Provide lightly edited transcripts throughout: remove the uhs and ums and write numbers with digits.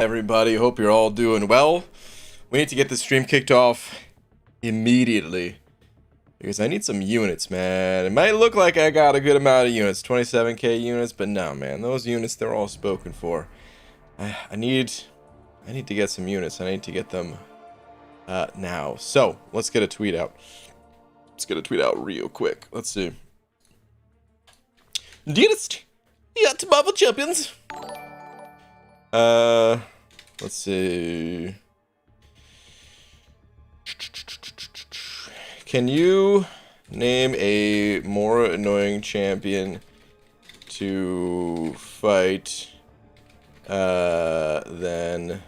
Everybody, hope you're all doing well. We need to get this stream kicked off immediately because I need some units, man. It might look like I got a good amount of units, 27k units, but no, man, those units, they're all spoken for. I need to get some units. I need to get them now. So let's get a tweet out. Let's get a tweet out real quick. Let's see. Dearest, yeah, to Marvel Champions. Let's see. Can you name a more annoying champion to fight than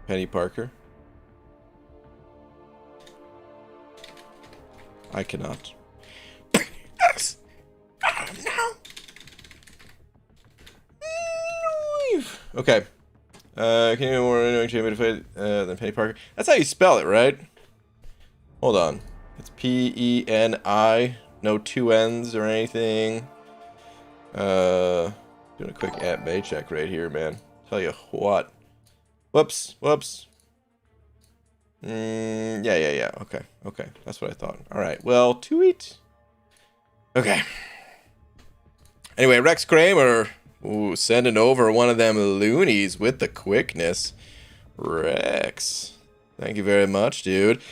Penny Parker? I cannot. Okay. Can you more annoying champion to fight than Penny Parker? That's how you spell it, right? Hold on. It's P-E-N-I. No two N's or anything. Doing a quick at May check right here, man. Tell you what. Whoops. Yeah. Okay. That's what I thought. Alright, well, tweet. Okay. Anyway, Rex Kramer. Ooh, sending over one of them loonies with the quickness. Rex. Thank you very much, dude.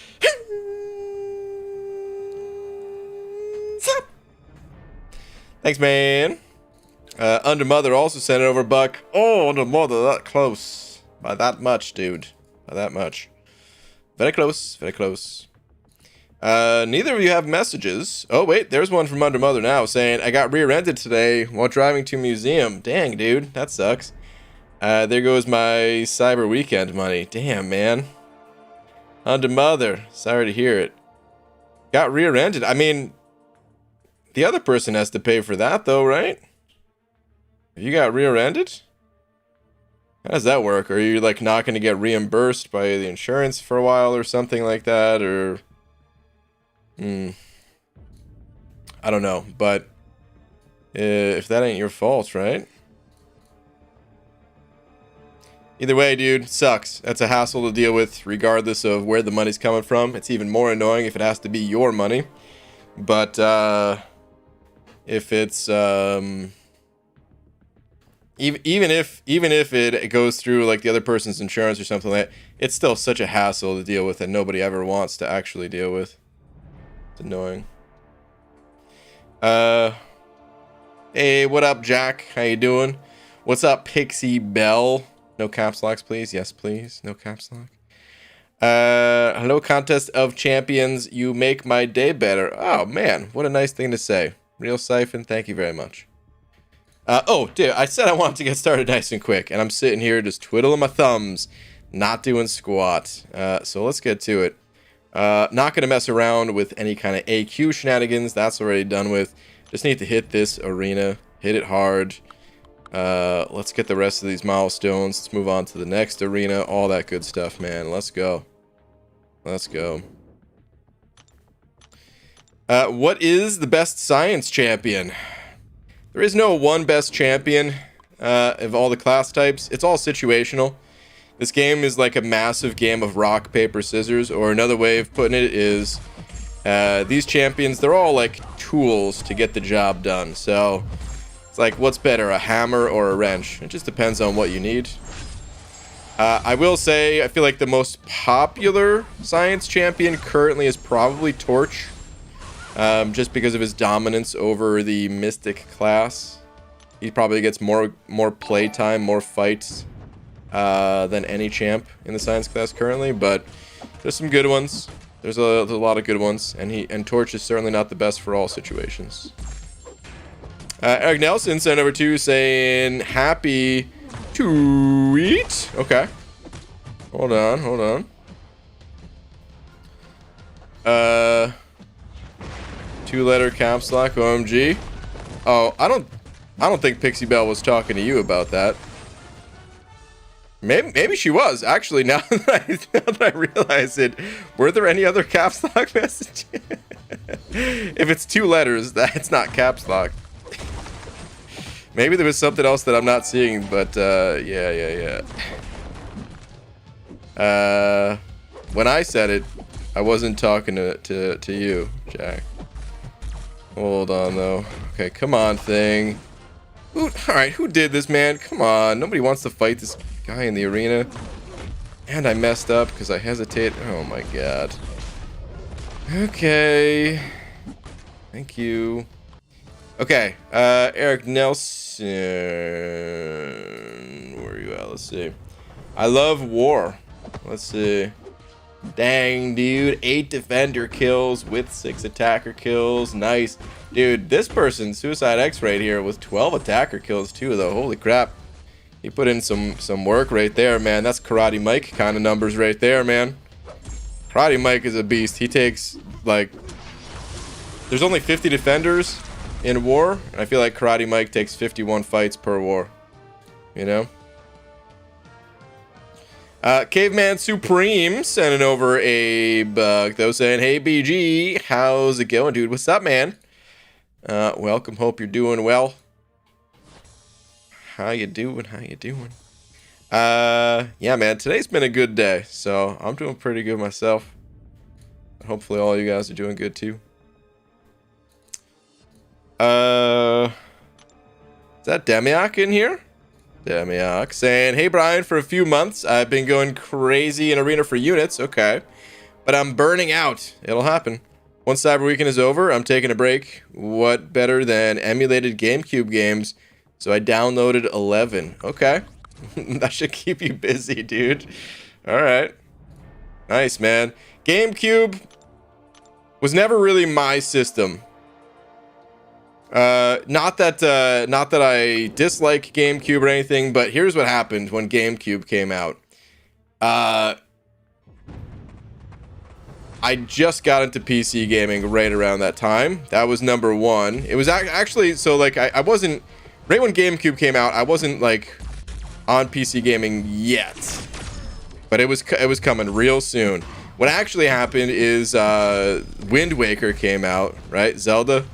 Thanks, man. Undermother also sent it over, Buck. Oh, Undermother, that close. By that much, dude. By that much. Very close, very close. Neither of you have messages. Oh, wait, there's one from Undermother now saying, I got rear-ended today while driving to museum. Dang, dude, that sucks. There goes my Cyber Weekend money. Damn, man. Undermother, sorry to hear it. Got rear-ended. I mean, the other person has to pay for that, though, right? If you got rear-ended? How does that work? Are you, like, not going to get reimbursed by the insurance for a while or something like that, or... I don't know, but if that ain't your fault, right? Either way, dude, sucks. That's a hassle to deal with regardless of where the money's coming from. It's even more annoying if it has to be your money. But if it's even if it goes through like the other person's insurance or something like that, it's still such a hassle to deal with that nobody ever wants to actually deal with. It's annoying. Hey, what up, Jack? How you doing? What's up, Pixie Bell? No caps locks, please. Yes, please. No caps lock. Hello, Contest of Champions. You make my day better. Oh, man. What a nice thing to say. Real Siphon, thank you very much. Oh, dude, I said I wanted to get started nice and quick, and I'm sitting here just twiddling my thumbs, not doing squat. So let's get to it. Not going to mess around with any kind of AQ shenanigans. That's already done with. Just need to hit this arena. Hit it hard. Let's get the rest of these milestones. Let's move on to the next arena. All that good stuff, man. Let's go. Let's go. What is the best science champion? There is no one best champion of all the class types. It's all situational. This game is like a massive game of rock, paper, scissors, or another way of putting it is these champions, they're all like tools to get the job done. So it's like, what's better, a hammer or a wrench? It just depends on what you need. I will say, I feel like the most popular science champion currently is probably Torch. Just because of his dominance over the Mystic class. He probably gets more playtime, more fights than any champ in the science class currently, but there's some good ones. There's a lot of good ones, and Torch is certainly not the best for all situations. Eric Nelson sent over to saying happy tweet. Okay. Hold on. Two-letter caps lock, OMG. Oh, I don't think Pixie Bell was talking to you about that. Maybe she was. Actually, now that I realize it, were there any other caps lock messages? If it's two letters, that's not caps lock. Maybe there was something else that I'm not seeing, but yeah. When I said it, I wasn't talking to you, Jack. Hold on, though. Okay, come on, thing. Alright, who did this, man? Come on, nobody wants to fight this guy in the arena. And I messed up because I hesitate. Oh my god. Okay. Thank you. Okay, Eric Nelson. Where are you at? Let's see. I love war. Let's see. Dang, dude. 8 defender kills with 6 attacker kills. Nice. Dude, this person, Suicide X right here, with 12 attacker kills too, though. Holy crap. He put in some work right there, man. That's Karate Mike kind of numbers right there, man. Karate Mike is a beast. He takes, like... There's only 50 defenders in war, and I feel like Karate Mike takes 51 fights per war. You know? Caveman Supreme sending over a bug, though, saying, hey, BG, how's it going, dude? What's up, man? Welcome. Hope you're doing well. How you doing? Yeah, man, today's been a good day, so I'm doing pretty good myself. Hopefully all you guys are doing good, too. Is that Demiak in here? Demiak saying, hey, Brian, for a few months, I've been going crazy in Arena for units. Okay. But I'm burning out. It'll happen. Once Cyber Weekend is over, I'm taking a break. What better than emulated GameCube games? So I downloaded 11. Okay. That should keep you busy, dude. All right. Nice, man. GameCube was never really my system. Not that I dislike GameCube or anything, but here's what happened when GameCube came out. I just got into PC gaming right around that time. That was number one. It was actually, so like I wasn't, right when GameCube came out, I wasn't like on PC gaming yet, but it was coming real soon. What actually happened is Wind Waker came out, right? Zelda.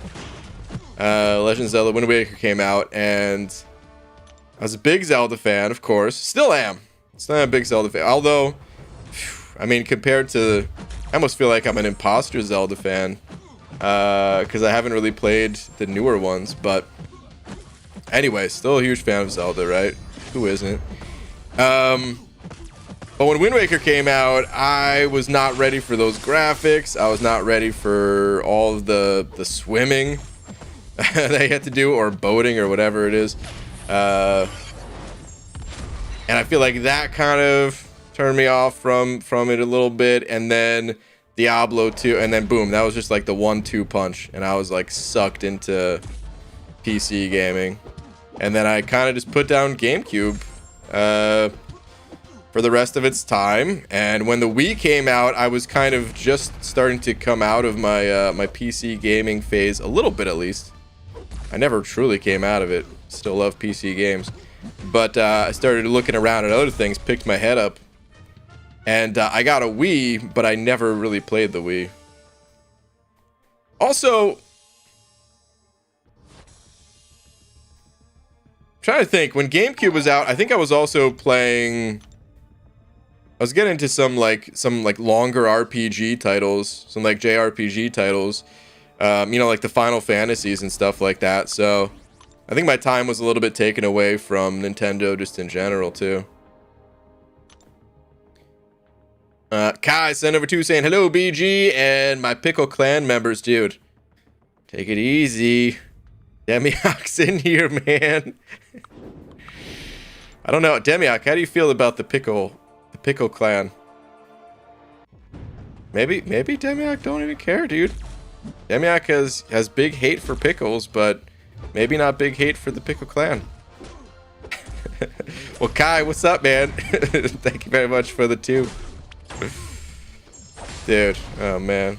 Legend of Zelda Wind Waker came out, and I was a big Zelda fan, of course. Still am a big Zelda fan. Although, I mean, compared to, I almost feel like I'm an imposter Zelda fan, because I haven't really played the newer ones. But anyway, still a huge fan of Zelda, right? Who isn't? But when Wind Waker came out, I was not ready for those graphics. I was not ready for all of the swimming they had to do, or boating, or whatever it is. And I feel like that kind of turned me off from it a little bit. And then Diablo 2, and then boom, that was just like the 1-2 punch, and I was like sucked into PC gaming. And then I kind of just put down GameCube for the rest of its time. And when the Wii came out, I was kind of just starting to come out of my my PC gaming phase, a little bit at least. I never truly came out of it. Still love PC games. But I started looking around at other things, picked my head up. And I got a Wii, but I never really played the Wii. Also, I'm trying to think. When GameCube was out, I think I was also playing... I was getting into some longer RPG titles. Some like JRPG titles. You know, like the Final Fantasies and stuff like that. So I think my time was a little bit taken away from Nintendo just in general too. Kai sent over 2 saying, hello BG and my Pickle Clan members, dude. Take it easy. Demiak's in here, man. I don't know. Demiak, how do you feel about the Pickle Clan? Maybe Demiak don't even care, dude. Demiak has big hate for pickles, but maybe not big hate for the Pickle Clan. Well, Kai, what's up, man? Thank you very much for the 2. Dude, oh man.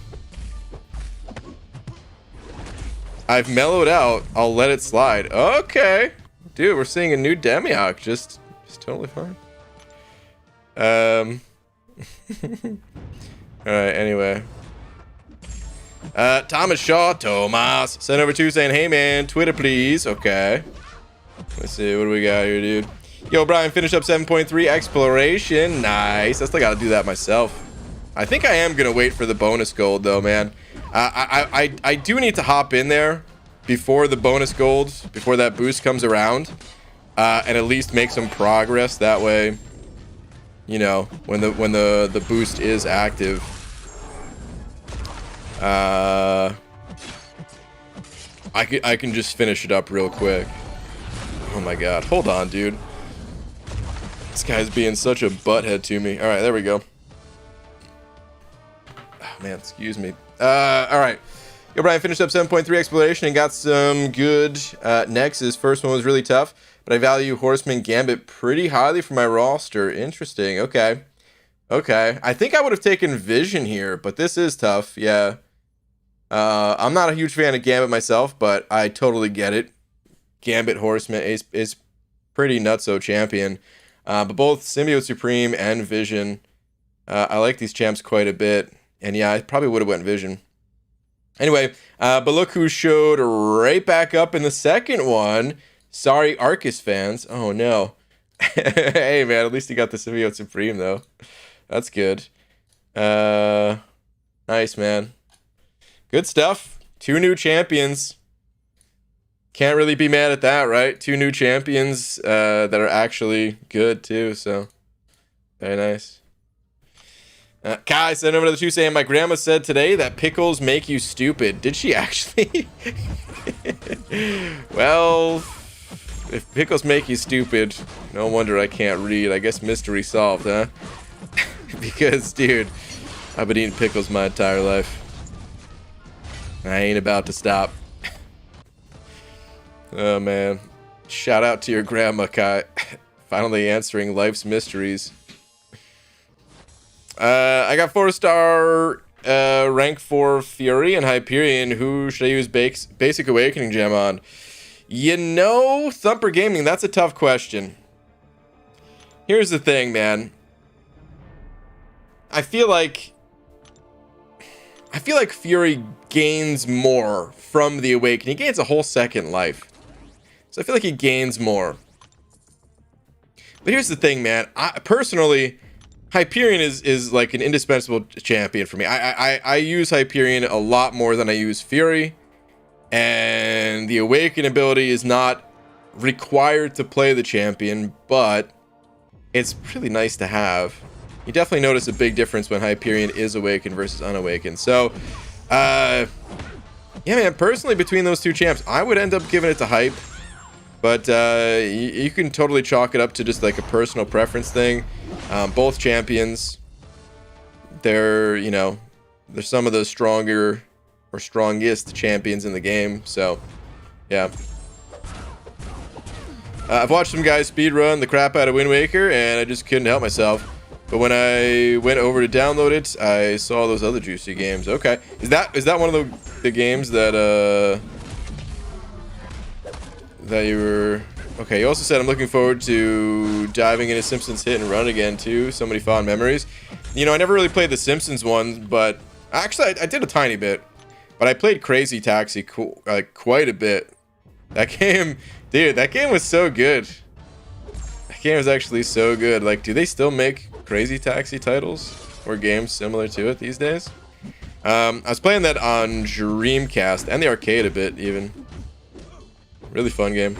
I've mellowed out. I'll let it slide. Okay. Dude, we're seeing a new Demiak. Just totally fine. Alright, anyway. Thomas Shaw, Thomas, sent over 2 saying, hey man, Twitter please. Okay. Let's see, what do we got here, dude? Yo, Brian, finished up 7.3 exploration. Nice. I still got to do that myself. I think I am going to wait for the bonus gold, though, man. I do need to hop in there before the bonus gold, before that boost comes around, and at least make some progress. That way, you know, when the boost is active. I can just finish it up real quick. Oh my god. Hold on, dude. This guy's being such a butthead to me. Alright, there we go. Oh man, excuse me. Alright. Yo, Brian, finished up 7.3 exploration and got some good Nexus. First one was really tough, but I value Horseman Gambit pretty highly for my roster. Interesting. Okay. Okay. I think I would have taken Vision here, but this is tough. Yeah. I'm not a huge fan of Gambit myself, but I totally get it. Gambit Horseman is pretty nutso champion. But both Symbiote Supreme and Vision, I like these champs quite a bit. And yeah, I probably would have went Vision. Anyway, but look who showed right back up in the second one. Sorry, Arcus fans. Oh no. Hey man, at least you got the Symbiote Supreme though. That's good. Nice, man. Good stuff. 2 new champions. Can't really be mad at that, right? 2 new champions that are actually good too, so very nice. Kai sent over to the 2 saying, my grandma said today that pickles make you stupid. Did she actually? Well, if pickles make you stupid, no wonder I can't read. I guess mystery solved, huh? Because, dude, I've been eating pickles my entire life. I ain't about to stop. Oh man, shout out to your grandma, Kai. Finally answering life's mysteries. I got 4-star rank 4 Fury and Hyperion. Who should I use Basic Awakening Gem on? You know, Thumper Gaming, that's a tough question. Here's the thing, man. I feel like Fury gains more from the Awakening. He gains a whole second life. So I feel like he gains more. But here's the thing, man. I personally, Hyperion is like an indispensable champion for me. I use Hyperion a lot more than I use Fury. And the Awaken ability is not required to play the champion, but it's really nice to have. You definitely notice a big difference when Hyperion is awakened versus unawakened. So, yeah, man, personally, between those 2 champs, I would end up giving it to Hype. But you can totally chalk it up to just like a personal preference thing. Both champions, they're, you know, they're some of the stronger or strongest champions in the game. So, yeah. I've watched some guys speedrun the crap out of Wind Waker, and I just couldn't help myself. But when I went over to download it, I saw those other juicy games. Okay, is that one of the games that you were? Okay, you also said I'm looking forward to diving into Simpsons Hit and Run again too. So many fond memories. You know, I never really played the Simpsons one, but actually I did a tiny bit. But I played Crazy Taxi quite a bit. That game, dude, that game was so good. That game was actually so good. Like, do they still make Crazy Taxi titles or games similar to it these days? I was playing that on Dreamcast and the arcade a bit even. Really fun game.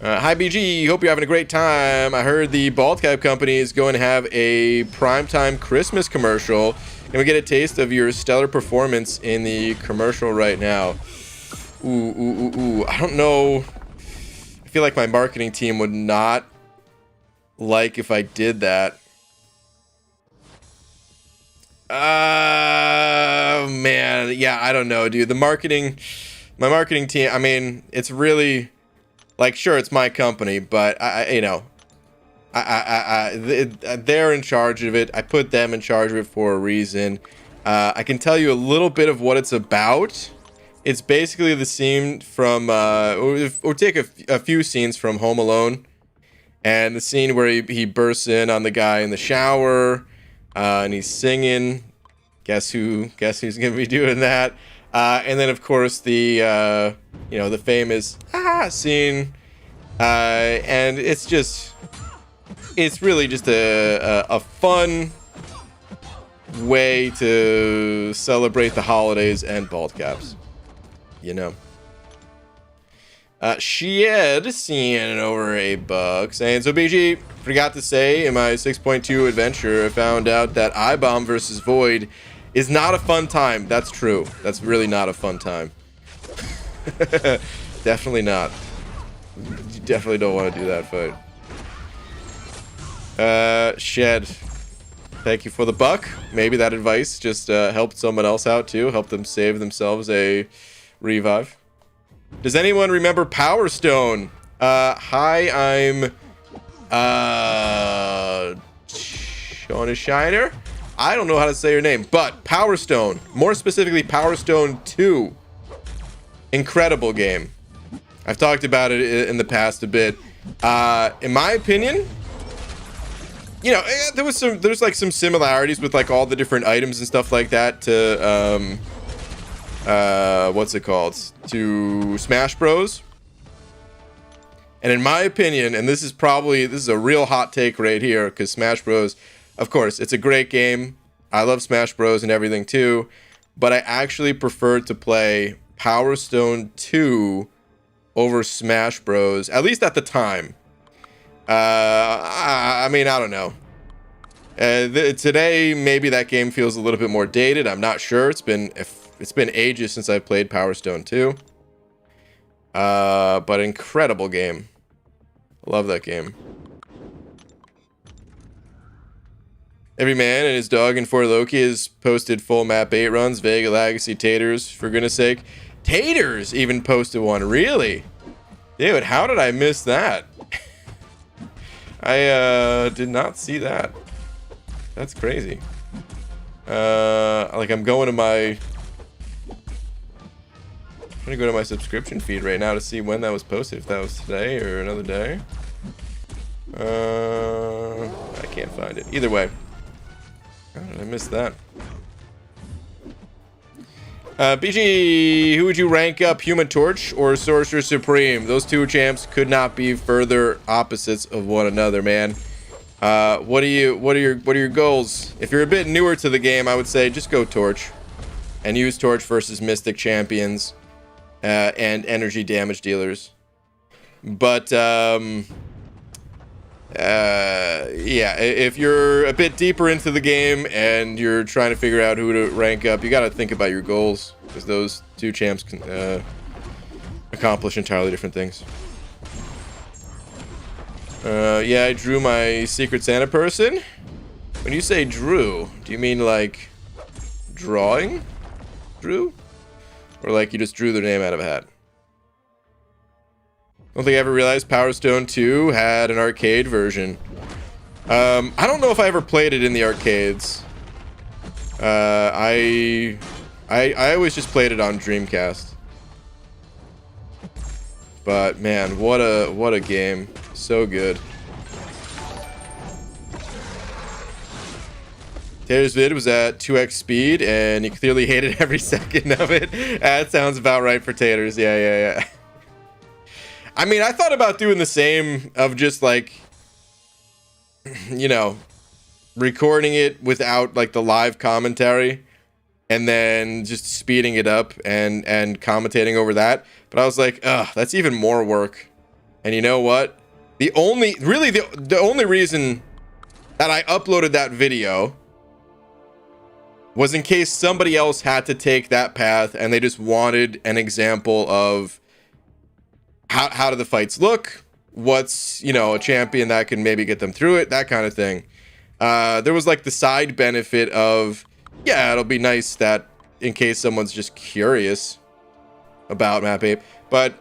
Hi BG, hope you're having a great time. I heard the Bald Cap Company is going to have a primetime Christmas commercial. Can we get a taste of your stellar performance in the commercial right now? Ooh. I don't know. I feel like my marketing team would not like if I did that. Man. Yeah, I don't know, dude. My marketing team, I mean, it's really, like, sure, it's my company, but they're in charge of it. I put them in charge of it for a reason. I can tell you a little bit of what it's about. It's basically the scene from, or take a few scenes from Home Alone, and the scene where he bursts in on the guy in the shower, and he's singing. Guess who's gonna be doing that? And then, of course, the, you know, the famous scene. And it's really just a fun way to celebrate the holidays and bald caps, you know. Shed seeing over $8 saying, so BG, forgot to say in my 6.2 adventure, I found out that iBomb versus Void is not a fun time. That's true. That's really not a fun time. Definitely not. You definitely don't want to do that fight. Shed, thank you for the buck. Maybe that advice just helped someone else out too. Helped them save themselves a revive. Does anyone remember Power Stone? Hi, I'm Shauna Shiner. I don't know how to say your name, but Power Stone, more specifically Power Stone 2. Incredible game. I've talked about it in the past a bit. In my opinion, you know, there's like some similarities with like all the different items and stuff like that to what's it called, to Smash Bros. And in my opinion, and this is a real hot take right here, because Smash Bros, of course, it's a great game. I love Smash Bros and everything too, but I actually prefer to play Power Stone 2 over Smash Bros, at least at the time. I mean, I don't know. Today, maybe that game feels a little bit more dated. I'm not sure. It's been ages since I played Power Stone 2. But incredible game. Love that game. Every man and his dog in For Loki has posted full map 8 runs. Vega Legacy Taters, for goodness sake. Taters even posted one. Really? Dude, how did I miss that? I did not see that. That's crazy. Like I'm going to my... I'm trying to go to my subscription feed right now to see when that was posted. If that was today or another day. I can't find it. Either way. How did I miss that? BG, who would you rank up, Human Torch or Sorcerer Supreme? Those two champs could not be further opposites of one another, man. What are your goals? If you're a bit newer to the game, I would say just go Torch and use Torch versus Mystic champions and energy damage dealers. But yeah, if you're a bit deeper into the game and you're trying to figure out who to rank up, you got to think about your goals, because those two champs can accomplish entirely different things. Yeah, I drew my Secret Santa person. When you say drew, do you mean like drawing? Drew? Or like you just drew their name out of a hat? I don't think I ever realized Power Stone 2 had an arcade version. I don't know if I ever played it in the arcades. I always just played it on Dreamcast. But man, what a game. So good. Taylor's vid was at 2x speed, and you clearly hated every second of it. That sounds about right for Taters. Yeah. I mean, I thought about doing the same, of just like, you know, recording it without like the live commentary and then just speeding it up and commentating over that. But I was like, ugh, that's even more work. And you know what? The only reason that I uploaded that video was in case somebody else had to take that path and they just wanted an example of how do the fights look, what's, you know, a champion that can maybe get them through it, that kind of thing. There was like the side benefit of, yeah, it'll be nice that in case someone's just curious about Map Ape, but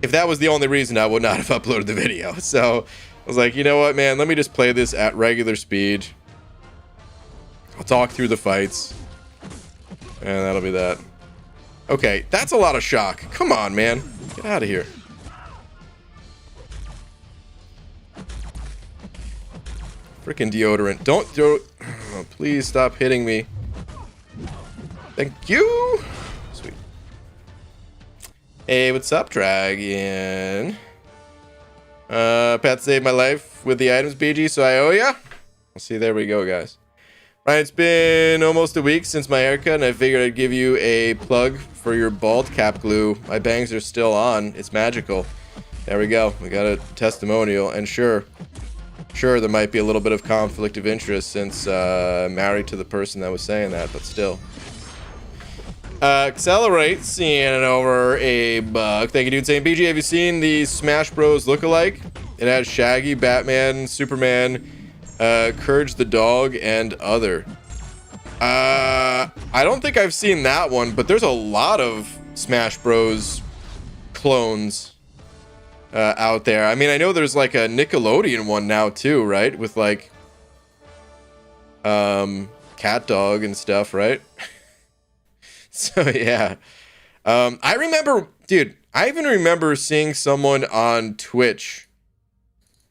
if that was the only reason, I would not have uploaded the video. So I was like, you know what, man, let me just play this at regular speed. I'll talk through the fights, and that'll be that. Okay, that's a lot of shock. Come on, man. Get out of here. Freaking deodorant. Don't throw... Oh, please stop hitting me. Thank you. Hey, what's up, Dragon? Pat saved my life with the items, BG, so I owe ya. See, there we go, guys. Right, it's been almost a week since my haircut, and I figured I'd give you a plug for your bald cap glue. My bangs are still on. It's magical. There we go. We got a testimonial, and sure, there might be a little bit of conflict of interest since I'm married to the person that was saying that, but still. Accelerate, seeing over a bug. Thank you, dude. Saying, BG, have you seen the Smash Bros. Lookalike? It has Shaggy, Batman, Superman, Courage the dog, and other. I don't think I've seen that one, but there's a lot of Smash Bros. Clones out there. I mean, I know there's like a Nickelodeon one now too, right? With like Cat Dog and stuff, right? So yeah. I remember, dude, I even remember seeing someone on Twitch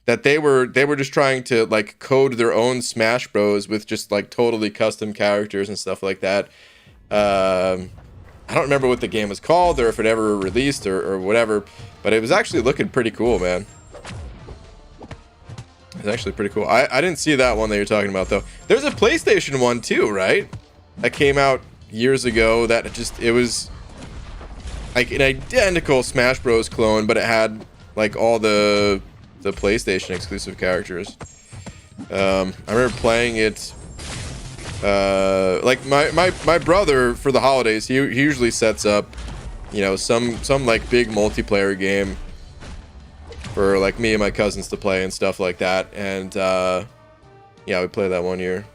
that they were just trying to like code their own Smash Bros with just like totally custom characters and stuff like that. I don't remember what the game was called or if it ever released or whatever, but it was actually looking pretty cool, man. It's actually pretty cool. I didn't see that one that you're talking about though. There's a PlayStation one too, right? That came out years ago that it was like an identical Smash Bros clone, but it had like all the PlayStation exclusive characters. I remember playing it like my brother for the holidays. He usually sets up, you know, some like big multiplayer game for like me and my cousins to play and stuff like that. And yeah, we played that one year.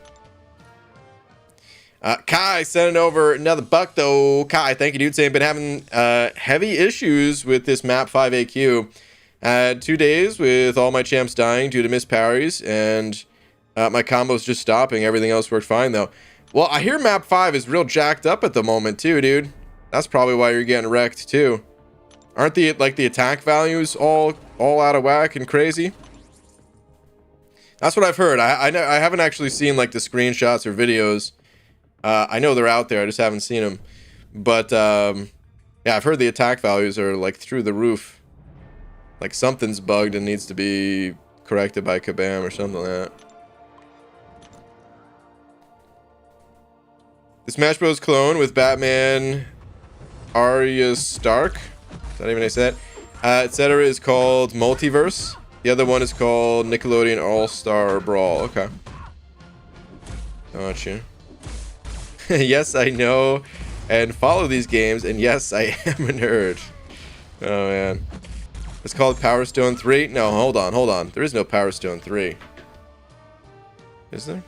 Kai sending over another buck though. Kai, thank you, dude. Saying been having heavy issues with this map 5 AQ. 2 days with all my champs dying due to missed parries, and my combos just stopping. Everything else worked fine though. Well, I hear map 5 is real jacked up at the moment too, dude. That's probably why you're getting wrecked too. Aren't the attack values all out of whack and crazy? That's what I've heard. I haven't actually seen like the screenshots or videos. I know they're out there. I just haven't seen them. But yeah, I've heard the attack values are like through the roof. Like something's bugged and needs to be corrected by Kabam or something like that. The Smash Bros. Clone with Batman, Arya Stark, is that even how I say that? Etc. is called Multiverse. The other one is called Nickelodeon All-Star Brawl. Okay. Gotcha. Yes, I know and follow these games, and yes, I am a nerd. Oh man. It's called Power Stone 3. No, hold on. There is no Power Stone 3. Is there?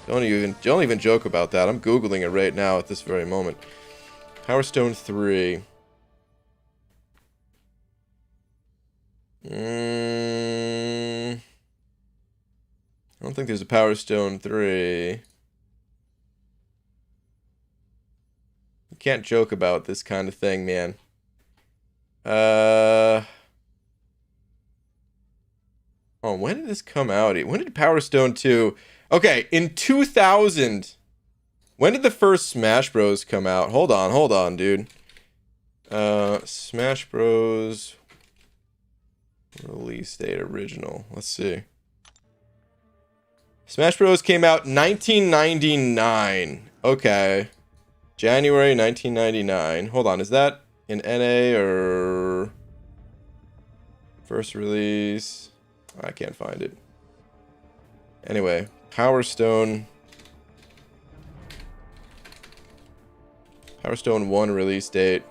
Don't even joke about that. I'm Googling it right now at this very moment. Power Stone 3. I don't think there's a Power Stone 3. You can't joke about this kind of thing, man. Oh, when did this come out? When did Power Stone 2? Okay, in 2000. When did the first Smash Bros come out? Hold on, dude. Smash Bros release date original. Let's see. Smash Bros came out 1999. Okay. January 1999. Hold on, is that in NA or first release? I can't find it. Anyway, Power Stone 1 release date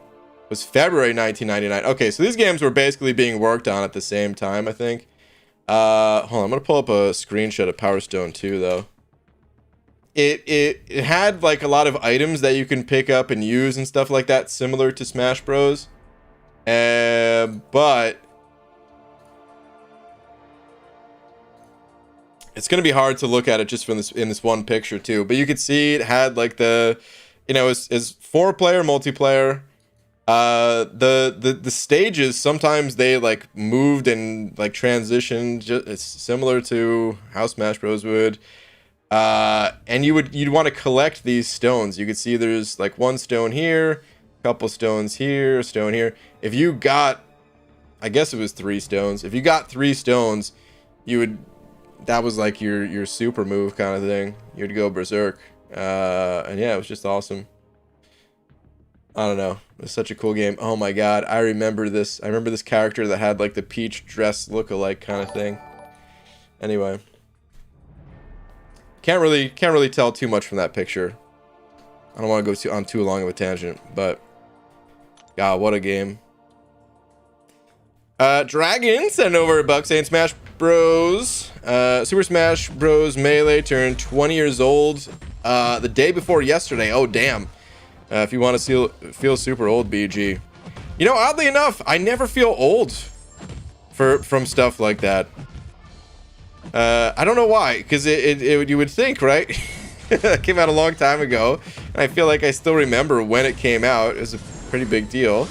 was February 1999. Okay, so these games were basically being worked on at the same time, I think. Hold on, I'm gonna pull up a screenshot of Power Stone 2 though. It had like a lot of items that you can pick up and use and stuff like that, similar to Smash Bros. But it's gonna be hard to look at it just from this in this one picture too. But you could see it had like the, you know, it's 4-player multiplayer. The stages sometimes they like moved and like transitioned. It's similar to how Smash Bros would. And you'd want to collect these stones. You could see there's like one stone here, Couple stones here, stone here. If you got, I guess it was 3 stones. If you got 3 stones, you would, that was like your super move kind of thing. You'd go berserk. And yeah, it was just awesome. I don't know. It was such a cool game. Oh my god, I remember this. I remember this character that had like the Peach dress look-alike kind of thing. Anyway, can't really tell too much from that picture. I don't want to go on too long of a tangent, but god, what a game. Dragon sent over a buck saying Smash Bros. Super Smash Bros. Melee turned 20 years old the day before yesterday. Oh damn. If you want to feel super old, BG. You know, oddly enough, I never feel old from stuff like that. I don't know why, because you would think, right? It came out a long time ago, and I feel like I still remember when it came out. It was a pretty big deal.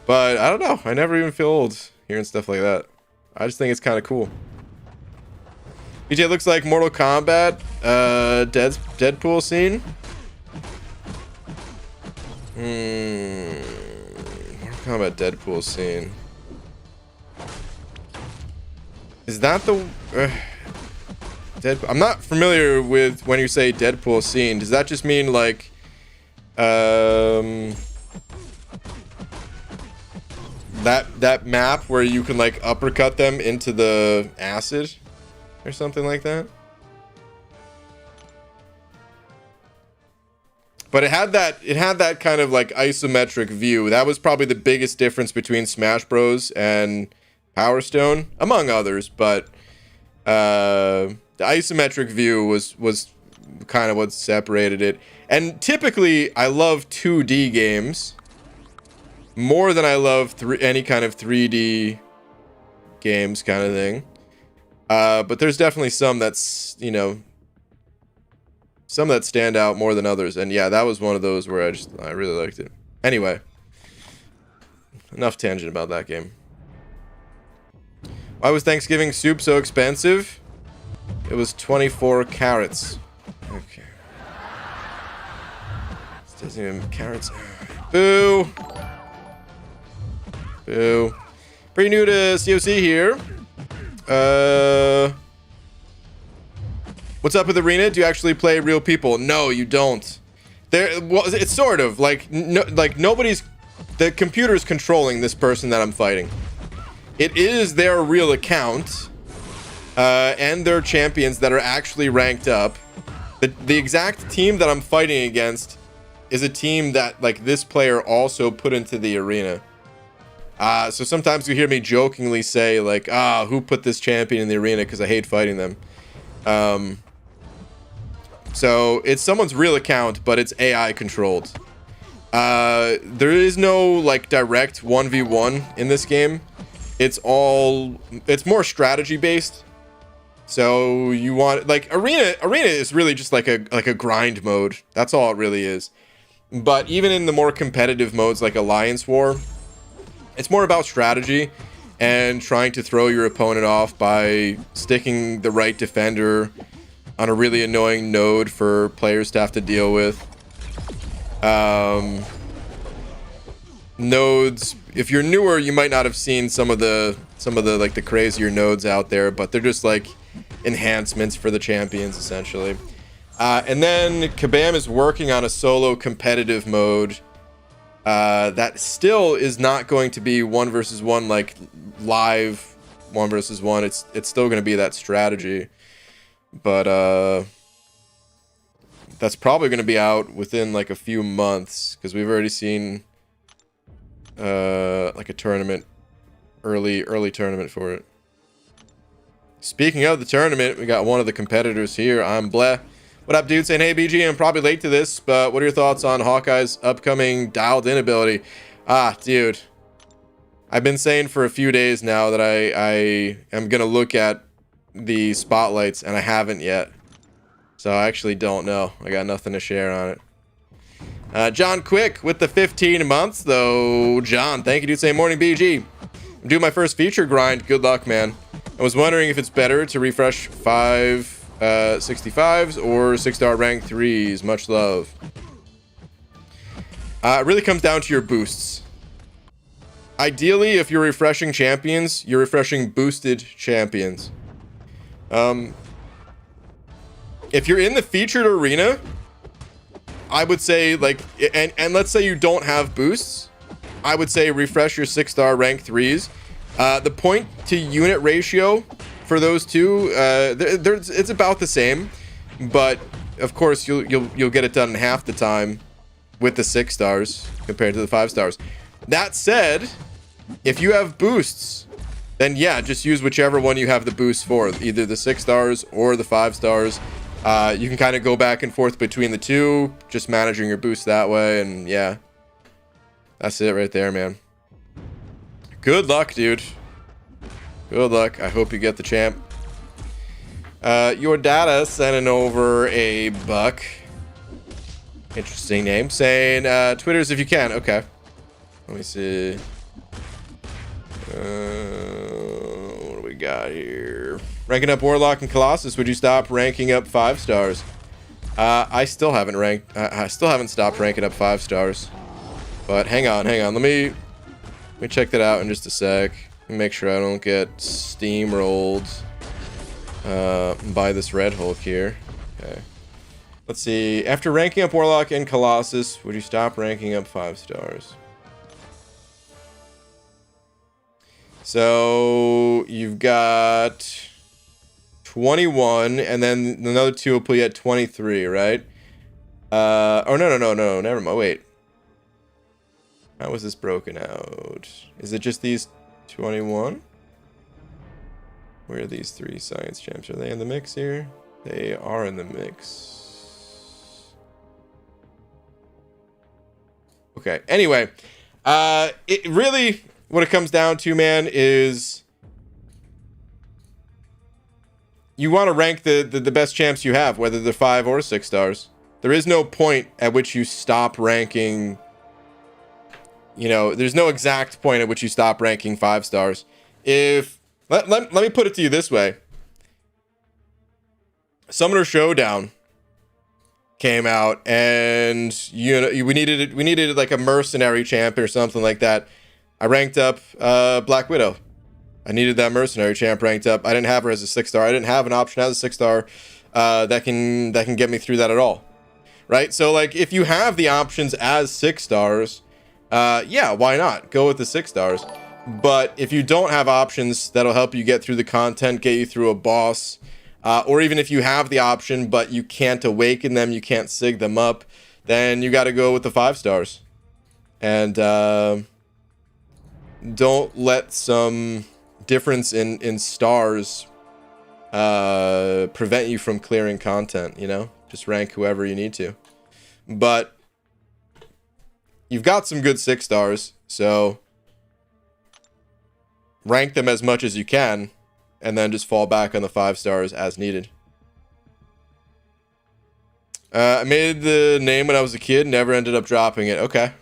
But I don't know. I never even feel old hearing stuff like that. I just think it's kind of cool. BJ looks like Mortal Kombat, Deadpool scene. Mortal Kombat Deadpool scene. Is that the Deadpool? I'm not familiar with when you say Deadpool scene. Does that just mean like that map where you can like uppercut them into the acid? Or something like that. But it had that kind of like isometric view. That was probably the biggest difference between Smash Bros and Power Stone, among others. But the isometric view was kind of what separated it. And typically, I love 2D games more than I love any kind of 3D games kind of thing. But there's definitely some that's, you know, some that stand out more than others. And yeah, that was one of those where I really liked it. Anyway, enough tangent about that game. Why was Thanksgiving soup so expensive? It was 24 carats. Okay. This doesn't even carats. Boo. Boo. Pretty new to COC here. What's up with Arena? Do you actually play real people? No, you don't. Well, it's sort of like nobody's. The computer's controlling this person that I'm fighting. It is their real account, and their champions that are actually ranked up. The exact team that I'm fighting against is a team that like this player also put into the arena. So sometimes you hear me jokingly say like, who put this champion in the arena because I hate fighting them. So it's someone's real account, but it's AI controlled. There is no like direct 1v1 in this game. It's more strategy based. So you want like arena is really just like a grind mode. That's all it really is. But even in the more competitive modes like Alliance War, it's more about strategy and trying to throw your opponent off by sticking the right defender on a really annoying node for players to have to deal with. Nodes, if you're newer, you might not have seen some of the like the crazier nodes out there, but they're just like enhancements for the champions essentially. And then Kabam is working on a solo competitive mode that still is not going to be 1 versus 1 like live 1 versus 1. It's still going to be that strategy, but that's probably going to be out within like a few months because we've already seen like a tournament, early tournament for it. Speaking of the tournament, we got one of the competitors here. I'm Bleh. What up, dude? Saying, hey, BG, I'm probably late to this, but what are your thoughts on Hawkeye's upcoming dialed-in ability? Dude. I've been saying for a few days now that I am going to look at the spotlights, and I haven't yet. So I actually don't know. I got nothing to share on it. John Quick with the 15 months, though. John, thank you, dude. Saying, morning, BG. I'm doing my first feature grind. Good luck, man. I was wondering if it's better to refresh 5 65s or 6-star rank 3s. Much love. It really comes down to your boosts. Ideally, if you're refreshing champions, you're refreshing boosted champions. If you're in the featured arena, I would say, like, and let's say you don't have boosts, I would say refresh your 6-star rank 3s. The point to unit ratio for those two, it's about the same, but of course you'll get it done in half the time with the 6 stars compared to the 5 stars. That said, if you have boosts, then yeah, just use whichever one you have the boost for, either the 6 stars or the 5 stars. You can kind of go back and forth between the two, just managing your boost that way, and yeah, that's it right there, man. Good luck, dude. Good luck. I hope you get the champ. Your data sending over a buck. Interesting name. Saying, Twitters if you can. Okay. Let me see. What do we got here? Ranking up Warlock and Colossus. Would you stop ranking up 5 stars? I still haven't ranked. I still haven't stopped ranking up 5 stars. But hang on. Let me check that out in just a sec. Make sure I don't get steamrolled by this Red Hulk here. Okay. Let's see. After ranking up Warlock and Colossus, would you stop ranking up 5 stars? So you've got 21, and then another 2 will put you at 23, right? Oh, no. Never mind. Wait. How was this broken out? Is it just these 21? Where are these 3 science champs? Are they in the mix here? They are in the mix. Okay. Anyway, it really, what it comes down to, man, is you want to rank the best champs you have, whether they're 5 or 6 stars. There is no point at which you stop ranking. You know, there's no exact point at which you stop ranking 5 stars. If let me put it to you this way. Summoner Showdown came out, and you know we needed like a mercenary champ or something like that. I ranked up Black Widow. I needed that mercenary champ ranked up. I didn't have her as a 6-star. I didn't have an option as a 6-star that can get me through that at all. Right? So like if you have the options as 6 stars, yeah, why not? Go with the 6 stars. But if you don't have options that'll help you get through the content, get you through a boss, or even if you have the option but you can't awaken them, you can't sig them up, then you got to go with the 5 stars. And don't let some difference in stars prevent you from clearing content, you know? Just rank whoever you need to. But you've got some good 6 stars, so rank them as much as you can, and then just fall back on the 5 stars as needed. I made the name when I was a kid, never ended up dropping it. Okay.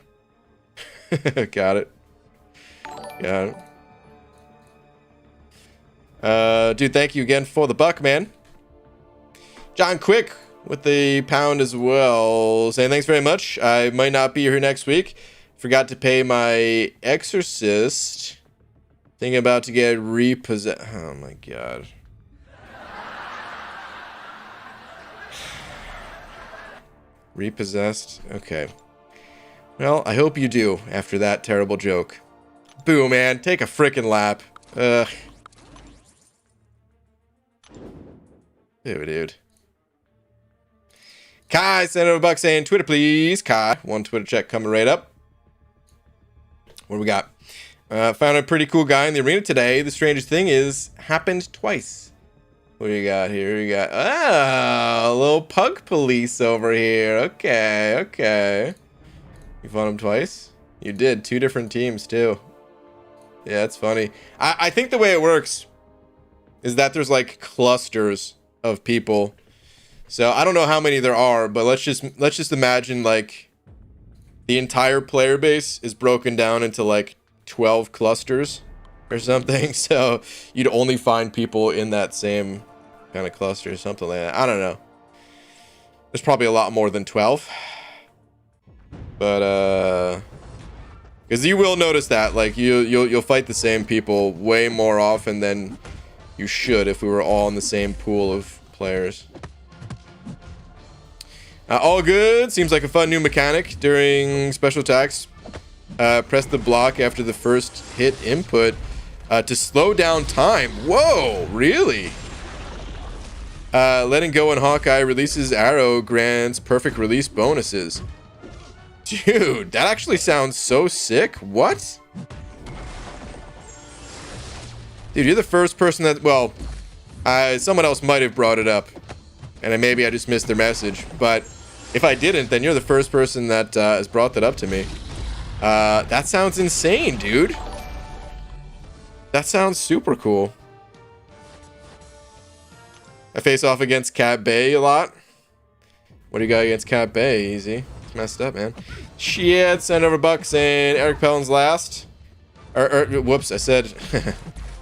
Got it. Dude, thank you again for the buck, man. John Quick with the pound as well, saying thanks very much. I might not be here next week. Forgot to pay my exorcist. Thinking about to get repossessed. Oh my god. Repossessed? Okay. Well, I hope you do after that terrible joke. Boo, man. Take a frickin' lap. Ugh. Dude. Kai sent over a buck saying, Twitter please. Kai, 1 Twitter check coming right up. What do we got? Found a pretty cool guy in the arena today. The strangest thing is, happened twice. What do you got here? You got, a little pug police over here. Okay. You found him twice? You did. 2 different teams, too. Yeah, that's funny. I think the way it works is that there's, like, clusters of people. So, I don't know how many there are, but let's just imagine, like, the entire player base is broken down into, like, 12 clusters or something. So you'd only find people in that same kind of cluster or something like that. I don't know. There's probably a lot more than 12. But because you will notice that, like, you'll fight the same people way more often than you should if we were all in the same pool of players. All good. Seems like a fun new mechanic during special attacks. Press the block after the first hit input to slow down time. Whoa, really? Letting go in Hawkeye releases arrow grants perfect release bonuses. Dude, that actually sounds so sick. What? Dude, you're the first person that, well, someone else might have brought it up. And maybe I just missed their message. But if I didn't, then you're the first person that has brought that up to me. That sounds insane, dude. That sounds super cool. I face off against Cat Bay a lot. What do you got against Cat Bay? Easy. Messed up, man. Shit, send over Buck saying Eric Pelton's last. Whoops, I said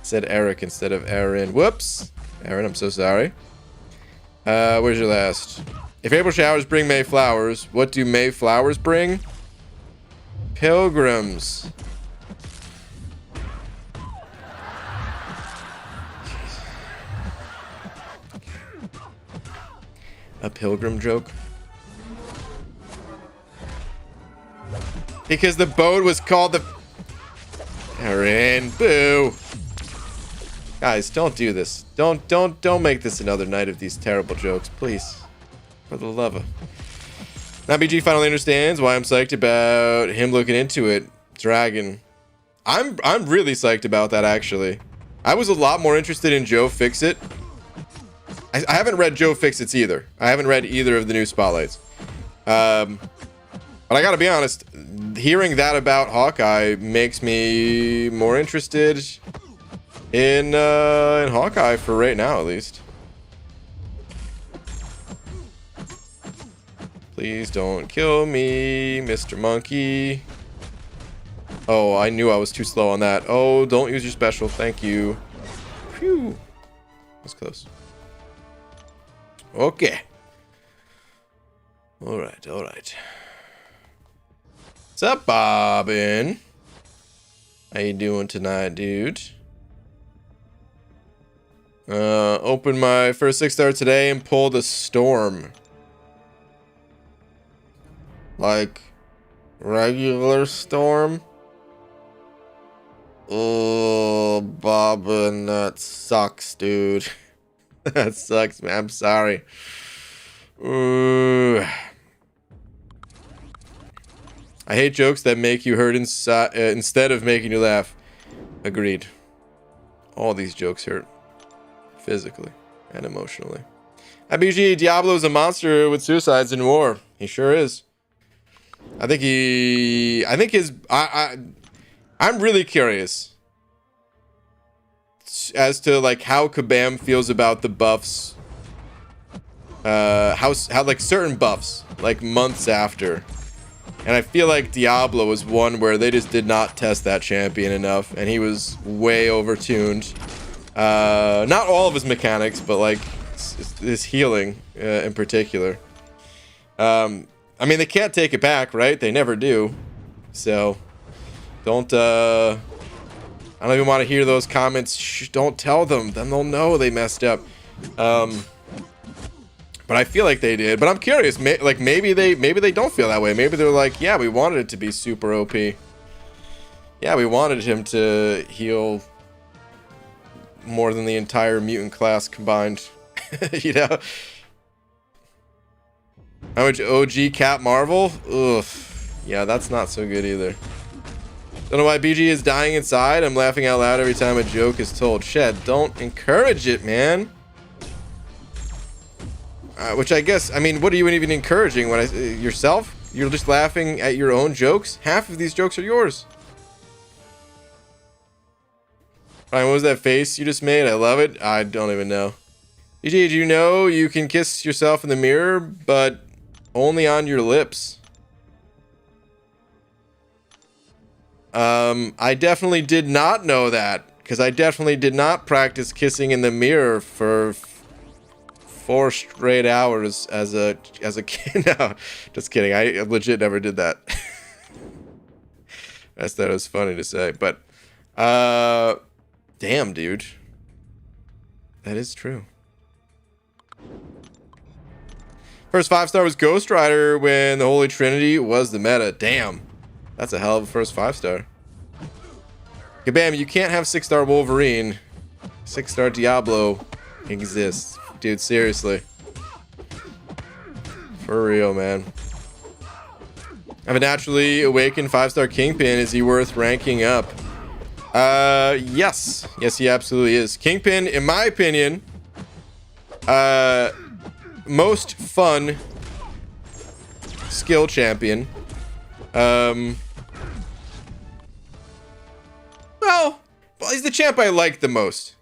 said Eric instead of Aaron. Whoops. Aaron, I'm so sorry. Where's your last? If April showers bring May flowers, what do May flowers bring? Pilgrims. A pilgrim joke? Because the boat was called the... Aaron, boo. Guys, don't do this. Don't make this another night of these terrible jokes, please. For the love of... Now BG finally understands why I'm psyched about him looking into it. Dragon. I'm really psyched about that, actually. I was a lot more interested in Joe Fixit. I haven't read Joe Fixit's either. I haven't read either of the new spotlights. But I gotta be honest, hearing that about Hawkeye makes me more interested in Hawkeye for right now, at least. Please don't kill me, Mr. Monkey. Oh, I knew I was too slow on that. Oh, don't use your special. Thank you. Phew. That's close. Okay. All right, all right. What's up, Bobbin? How you doing tonight, dude? Opened my first 6-star today and pulled a storm. Like regular storm? Oh, Bobbin, that sucks, dude. That sucks, man. I'm sorry. I hate jokes that make you hurt inside instead of making you laugh. Agreed. All these jokes hurt. Physically and emotionally. IBG, Diablo's a monster with suicides in war. He sure is. I'm really curious as to like how Kabam feels about the buffs. How like certain buffs like months after. And I feel like Diablo was one where they just did not test that champion enough, and he was way overtuned. Not all of his mechanics, but like his healing in particular. I mean, they can't take it back, right? They never do. So, don't, I don't even want to hear those comments. Shh, don't tell them. Then they'll know they messed up. But I feel like they did. But I'm curious. Like, maybe they don't feel that way. Maybe they're like, yeah, we wanted it to be super OP. Yeah, we wanted him to heal more than the entire mutant class combined. You know? How much OG Cap Marvel? Ugh. Yeah, that's not so good either. Don't know why BG is dying inside. I'm laughing out loud every time a joke is told. Shed, don't encourage it, man. Which I guess, I mean, what are you even encouraging? When yourself? You're just laughing at your own jokes? Half of these jokes are yours. Ryan, what was that face you just made? I love it. I don't even know. BG, do you know you can kiss yourself in the mirror, but only on your lips? I definitely did not know that, because I definitely did not practice kissing in the mirror for 4 straight hours as a kid. No, just kidding. I legit never did that. I just thought it was funny to say, but damn, dude. That is true. First 5-star was Ghost Rider when the Holy Trinity was the meta. Damn. That's a hell of a first 5-star. Kabam, you can't have 6-star Wolverine. 6-star Diablo exists. Dude, seriously. For real, man. Have a naturally awakened 5-star Kingpin. Is he worth ranking up? Yes. Yes, he absolutely is. Kingpin, in my opinion, most fun skill champion. Well, he's the champ I like the most.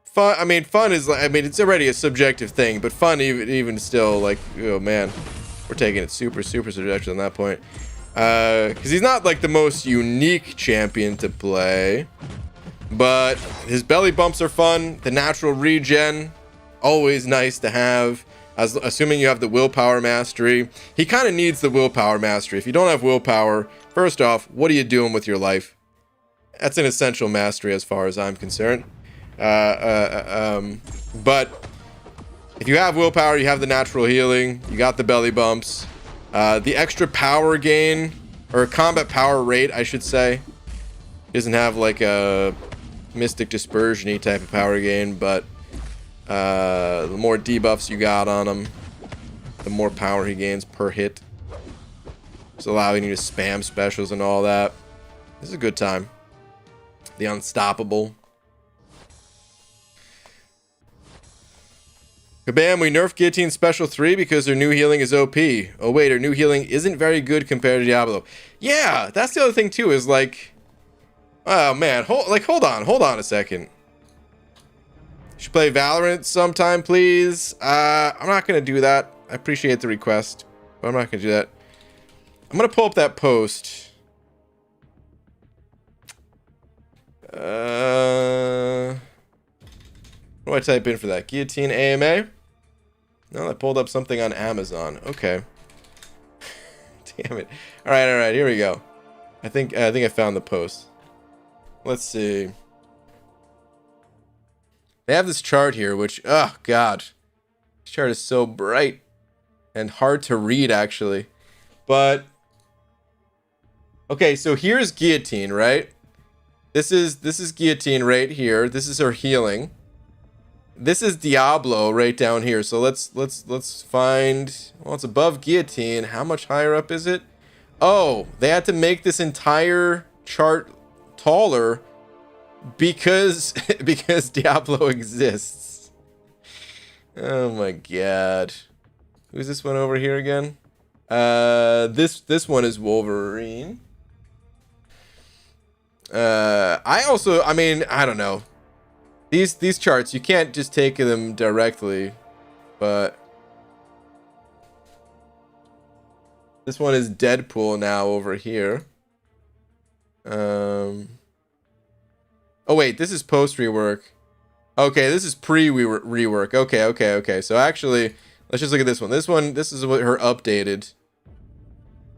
Fun. I mean, fun is like. I mean, it's already a subjective thing, but fun even still, like, oh man, we're taking it super subjective on that point. Because he's not like the most unique champion to play, but his belly bumps are fun. The natural regen, always nice to have. Assuming you have the willpower mastery. He kind of needs the willpower mastery. If you don't have willpower, first off, what are you doing with your life? That's an essential mastery as far as I'm concerned. But if you have willpower, you have the natural healing, you got the belly bumps, the extra power gain, or combat power rate, I should say. He doesn't have like a Mystic Dispersion-y type of power gain, but the more debuffs you got on him, the more power he gains per hit. It's allowing you to spam specials and all that. This is a good time. The Unstoppable. Kabam, we nerfed Guillotine Special 3 because their new healing is OP. Oh wait, her new healing isn't very good compared to Diablo. Yeah, that's the other thing too, is like... Oh man, hold on a second. You should play Valorant sometime, please. I'm not gonna do that. I appreciate the request, but I'm not gonna do that. I'm gonna pull up that post. What do I type in for that? Guillotine AMA? No, I pulled up something on Amazon. Okay. Damn it. All right, here we go. I think I found the post. Let's see. They have this chart here, which, oh god, this chart is so bright and hard to read, actually. But okay, so here's Guillotine, right? This is Guillotine right here. This is her healing. This is Diablo right down here. So let's find. Well, it's above Guillotine. How much higher up is it? Oh, they had to make this entire chart taller because Diablo exists. Oh my god. Who's this one over here again? This one is Wolverine. I mean, I don't know. These charts, you can't just take them directly, but this one is Deadpool now over here. Oh wait, this is post rework. Okay, this is rework. Okay. So actually, let's just look at this one. This is what her updated.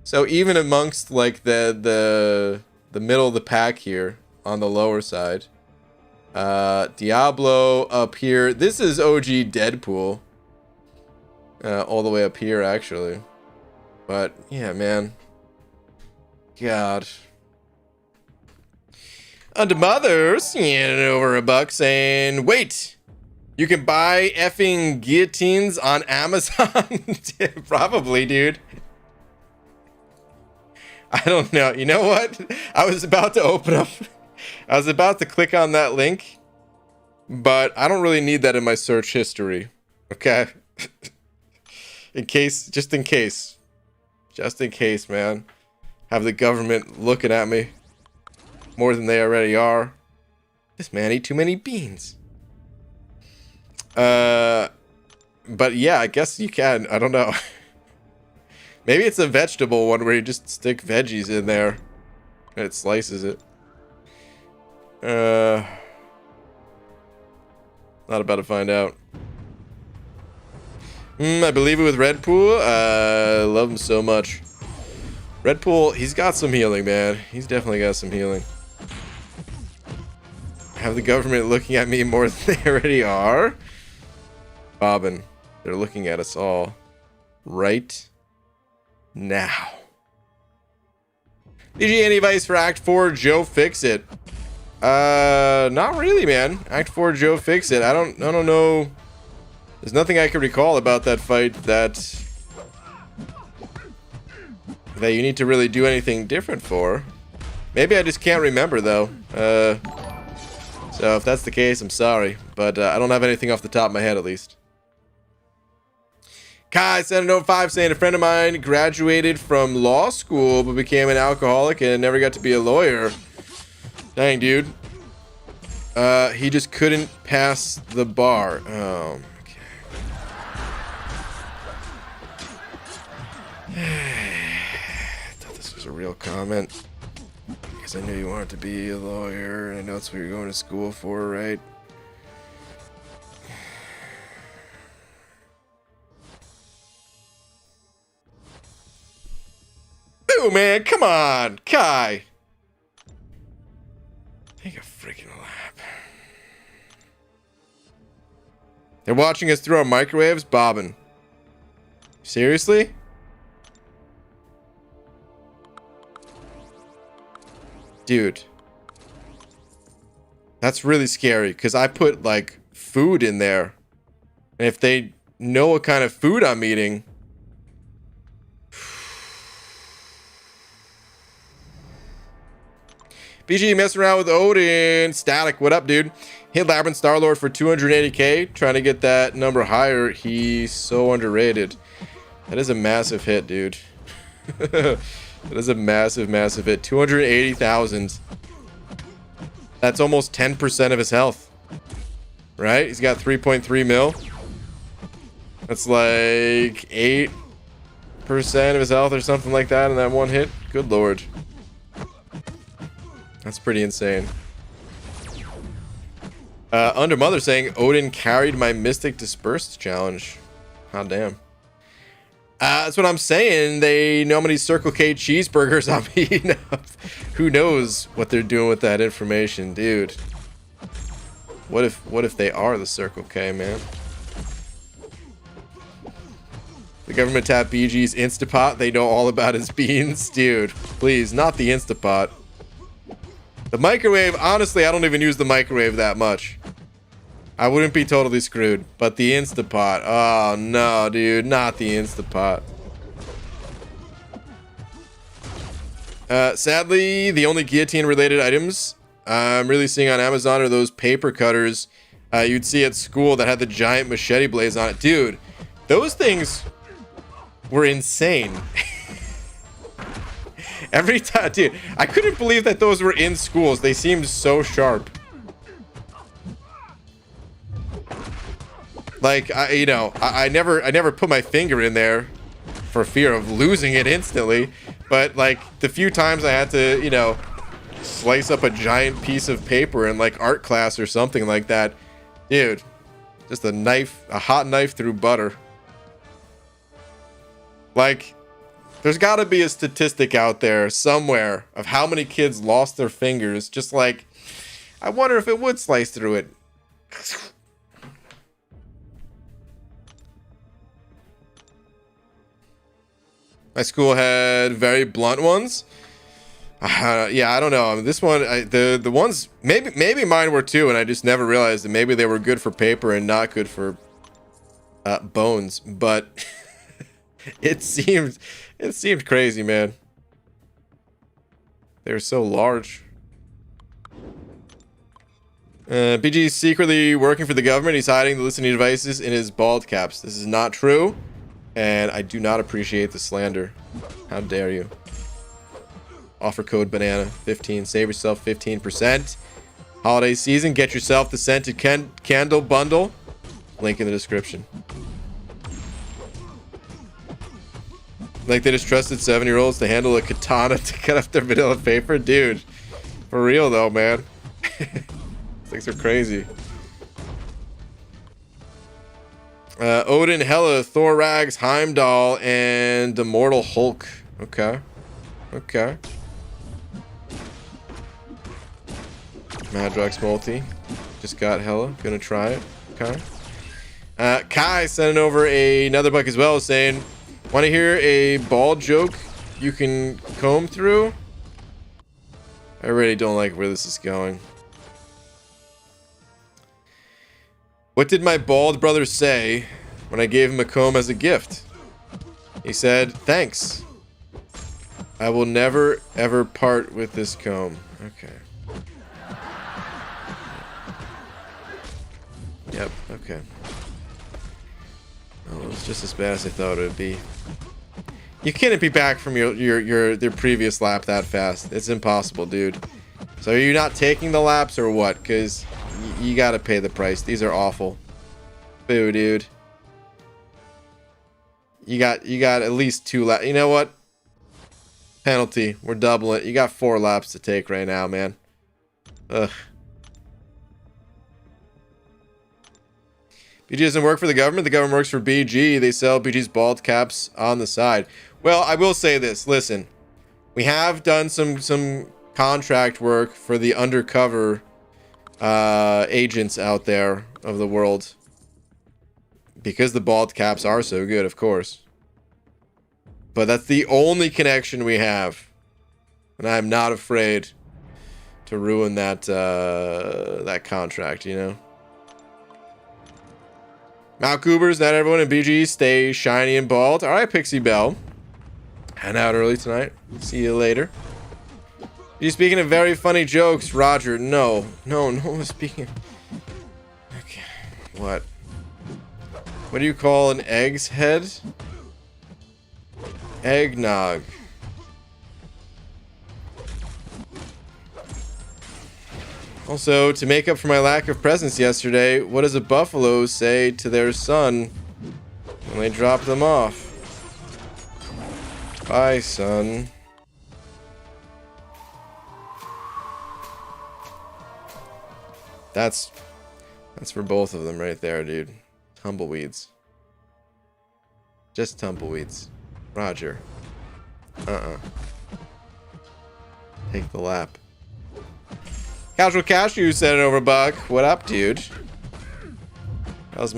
So even amongst like the middle of the pack here on the lower side, Diablo up here. This is OG Deadpool. All the way up here actually. But yeah, man. God. Under Mothers, over $1 saying, wait, you can buy effing guillotines on Amazon? Probably, dude. I don't know. You know what? I was about to open up. I was about to click on that link, but I don't really need that in my search history. Okay? Just in case, man. Have the government looking at me more than they already are. This man ate too many beans. But yeah, I guess you can. I don't know. Maybe it's a vegetable one where you just stick veggies in there and it slices it. Not about to find out. I believe it with Red Pool. I love him so much. Red Pool, he's got some healing, man. He's definitely got some healing. Have the government looking at me more than they already are? Bobbin, they're looking at us all right now. DG, any advice for Act 4 Joe Fixit? Not really, man. Act 4 Joe Fixit. I don't know. There's nothing I can recall about that fight that you need to really do anything different for. Maybe I just can't remember though. So if that's the case, I'm sorry, but I don't have anything off the top of my head at least. Kai sent a note 5 saying a friend of mine graduated from law school but became an alcoholic and never got to be a lawyer. Dang, dude. He just couldn't pass the bar. Oh, okay. I thought this was a real comment. Because I knew you wanted to be a lawyer, and I know that's what you're going to school for, right? Ooh, man, come on, Kai. Take a freaking lap. They're watching us through our microwaves, bobbing. Seriously? Dude. That's really scary, because I put, like, food in there. And if they know what kind of food I'm eating... BG messing around with Odin. Static, what up, dude? Hit Labyrinth Star-Lord for 280k. Trying to get that number higher. He's so underrated. That is a massive hit, dude. That is a massive, massive hit. 280,000. That's almost 10% of his health. Right? He's got 3.3 mil. That's like 8% of his health or something like that in that one hit. Good lord. That's pretty insane. Under Mother saying Odin carried my Mystic Dispersed challenge. Hot damn. That's what I'm saying. They know how many Circle K cheeseburgers I'm eating up. Who knows what they're doing with that information, dude? What if they are the Circle K, man? The government tapped BG's Instapot. They know all about his beans, dude. Please, not the Instapot. The microwave, honestly, I don't even use the microwave that much. I wouldn't be totally screwed. But the Instapot. Oh, no, dude. Not the Instapot. Sadly, the only guillotine-related items I'm really seeing on Amazon are those paper cutters you'd see at school that had the giant machete blades on it. Dude, those things were insane. Every time, dude, I couldn't believe that those were in schools. They seemed so sharp. Like, I never put my finger in there for fear of losing it instantly. But like the few times I had to, slice up a giant piece of paper in like art class or something like that, dude, just a hot knife through butter. Like, there's got to be a statistic out there somewhere of how many kids lost their fingers. Just like, I wonder if it would slice through it. My school had very blunt ones. Yeah, I don't know. This one, the ones, maybe mine were too, and I just never realized that maybe they were good for paper and not good for bones. But it seemed crazy, man. They were so large. BG's secretly working for the government. He's hiding the listening devices in his bald caps. This is not true, and I do not appreciate the slander. How dare you? Offer code banana 15. Save yourself 15%. Holiday season. Get yourself the scented candle bundle. Link in the description. Like they just trusted 7-year-olds to handle a katana to cut up their vanilla paper? Dude, for real though, man. Things are crazy. Odin, Hela, Thorax, Heimdall, and Immortal Hulk. Okay. Okay. Madrox multi. Just got Hela. Gonna try it. Okay. Kai sending over another buck as well, saying, want to hear a bald joke you can comb through? I really don't like where this is going. What did my bald brother say when I gave him a comb as a gift? He said, thanks. I will never, ever part with this comb. Okay. Yep, okay. Oh, it was just as bad as I thought it would be. You can't be back from your previous lap that fast. It's impossible, dude. So are you not taking the laps or what? Because you gotta pay the price. These are awful. Boo, dude. You got at least 2 laps. You know what? Penalty. We're doubling it. You got 4 laps to take right now, man. Ugh. BG doesn't work for the government. The government works for BG. They sell BG's bald caps on the side. Well, I will say this. Listen, we have done some contract work for the undercover agents out there of the world, because the bald caps are so good, of course. But that's the only connection we have, and I'm not afraid to ruin that that contract, you know. Mount Goobers, not everyone in BG stay shiny and bald. All right, Pixie Bell. Head out early tonight. See you later. You speaking of very funny jokes, Roger? No, speaking. Okay, what? What do you call an egg's head? Eggnog. Also, to make up for my lack of presence yesterday, what does a buffalo say to their son when they drop them off? Bye, son. That's for both of them right there, dude. Tumbleweeds. Just tumbleweeds. Roger. Take the lap. Casual Cashew sent it over, Buck. What up, dude? How's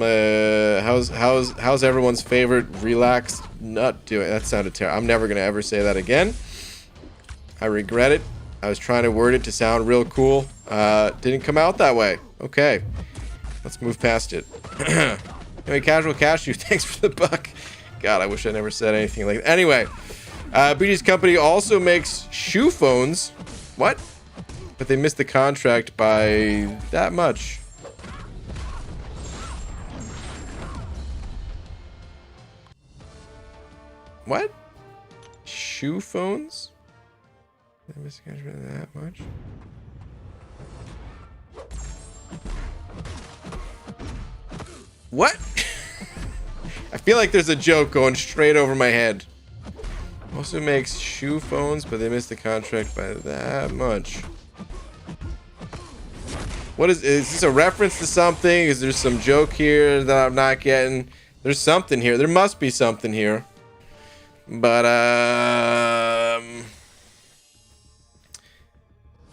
everyone's favorite relaxed nut doing? That sounded terrible. I'm never gonna ever say that again. I regret it. I was trying to word it to sound real cool. Didn't come out that way. Okay. Let's move past it. Anyway, Casual Cashew, thanks for the buck. God, I wish I never said anything like that. Anyway, BG's company also makes shoe phones. What? But they missed the contract by that much. What? Shoe phones? They missed the contract by that much? What? I feel like there's a joke going straight over my head. Also makes shoe phones, but they missed the contract by that much. What is this a reference to something? Is there some joke here that I'm not getting? There's something here. There must be something here. But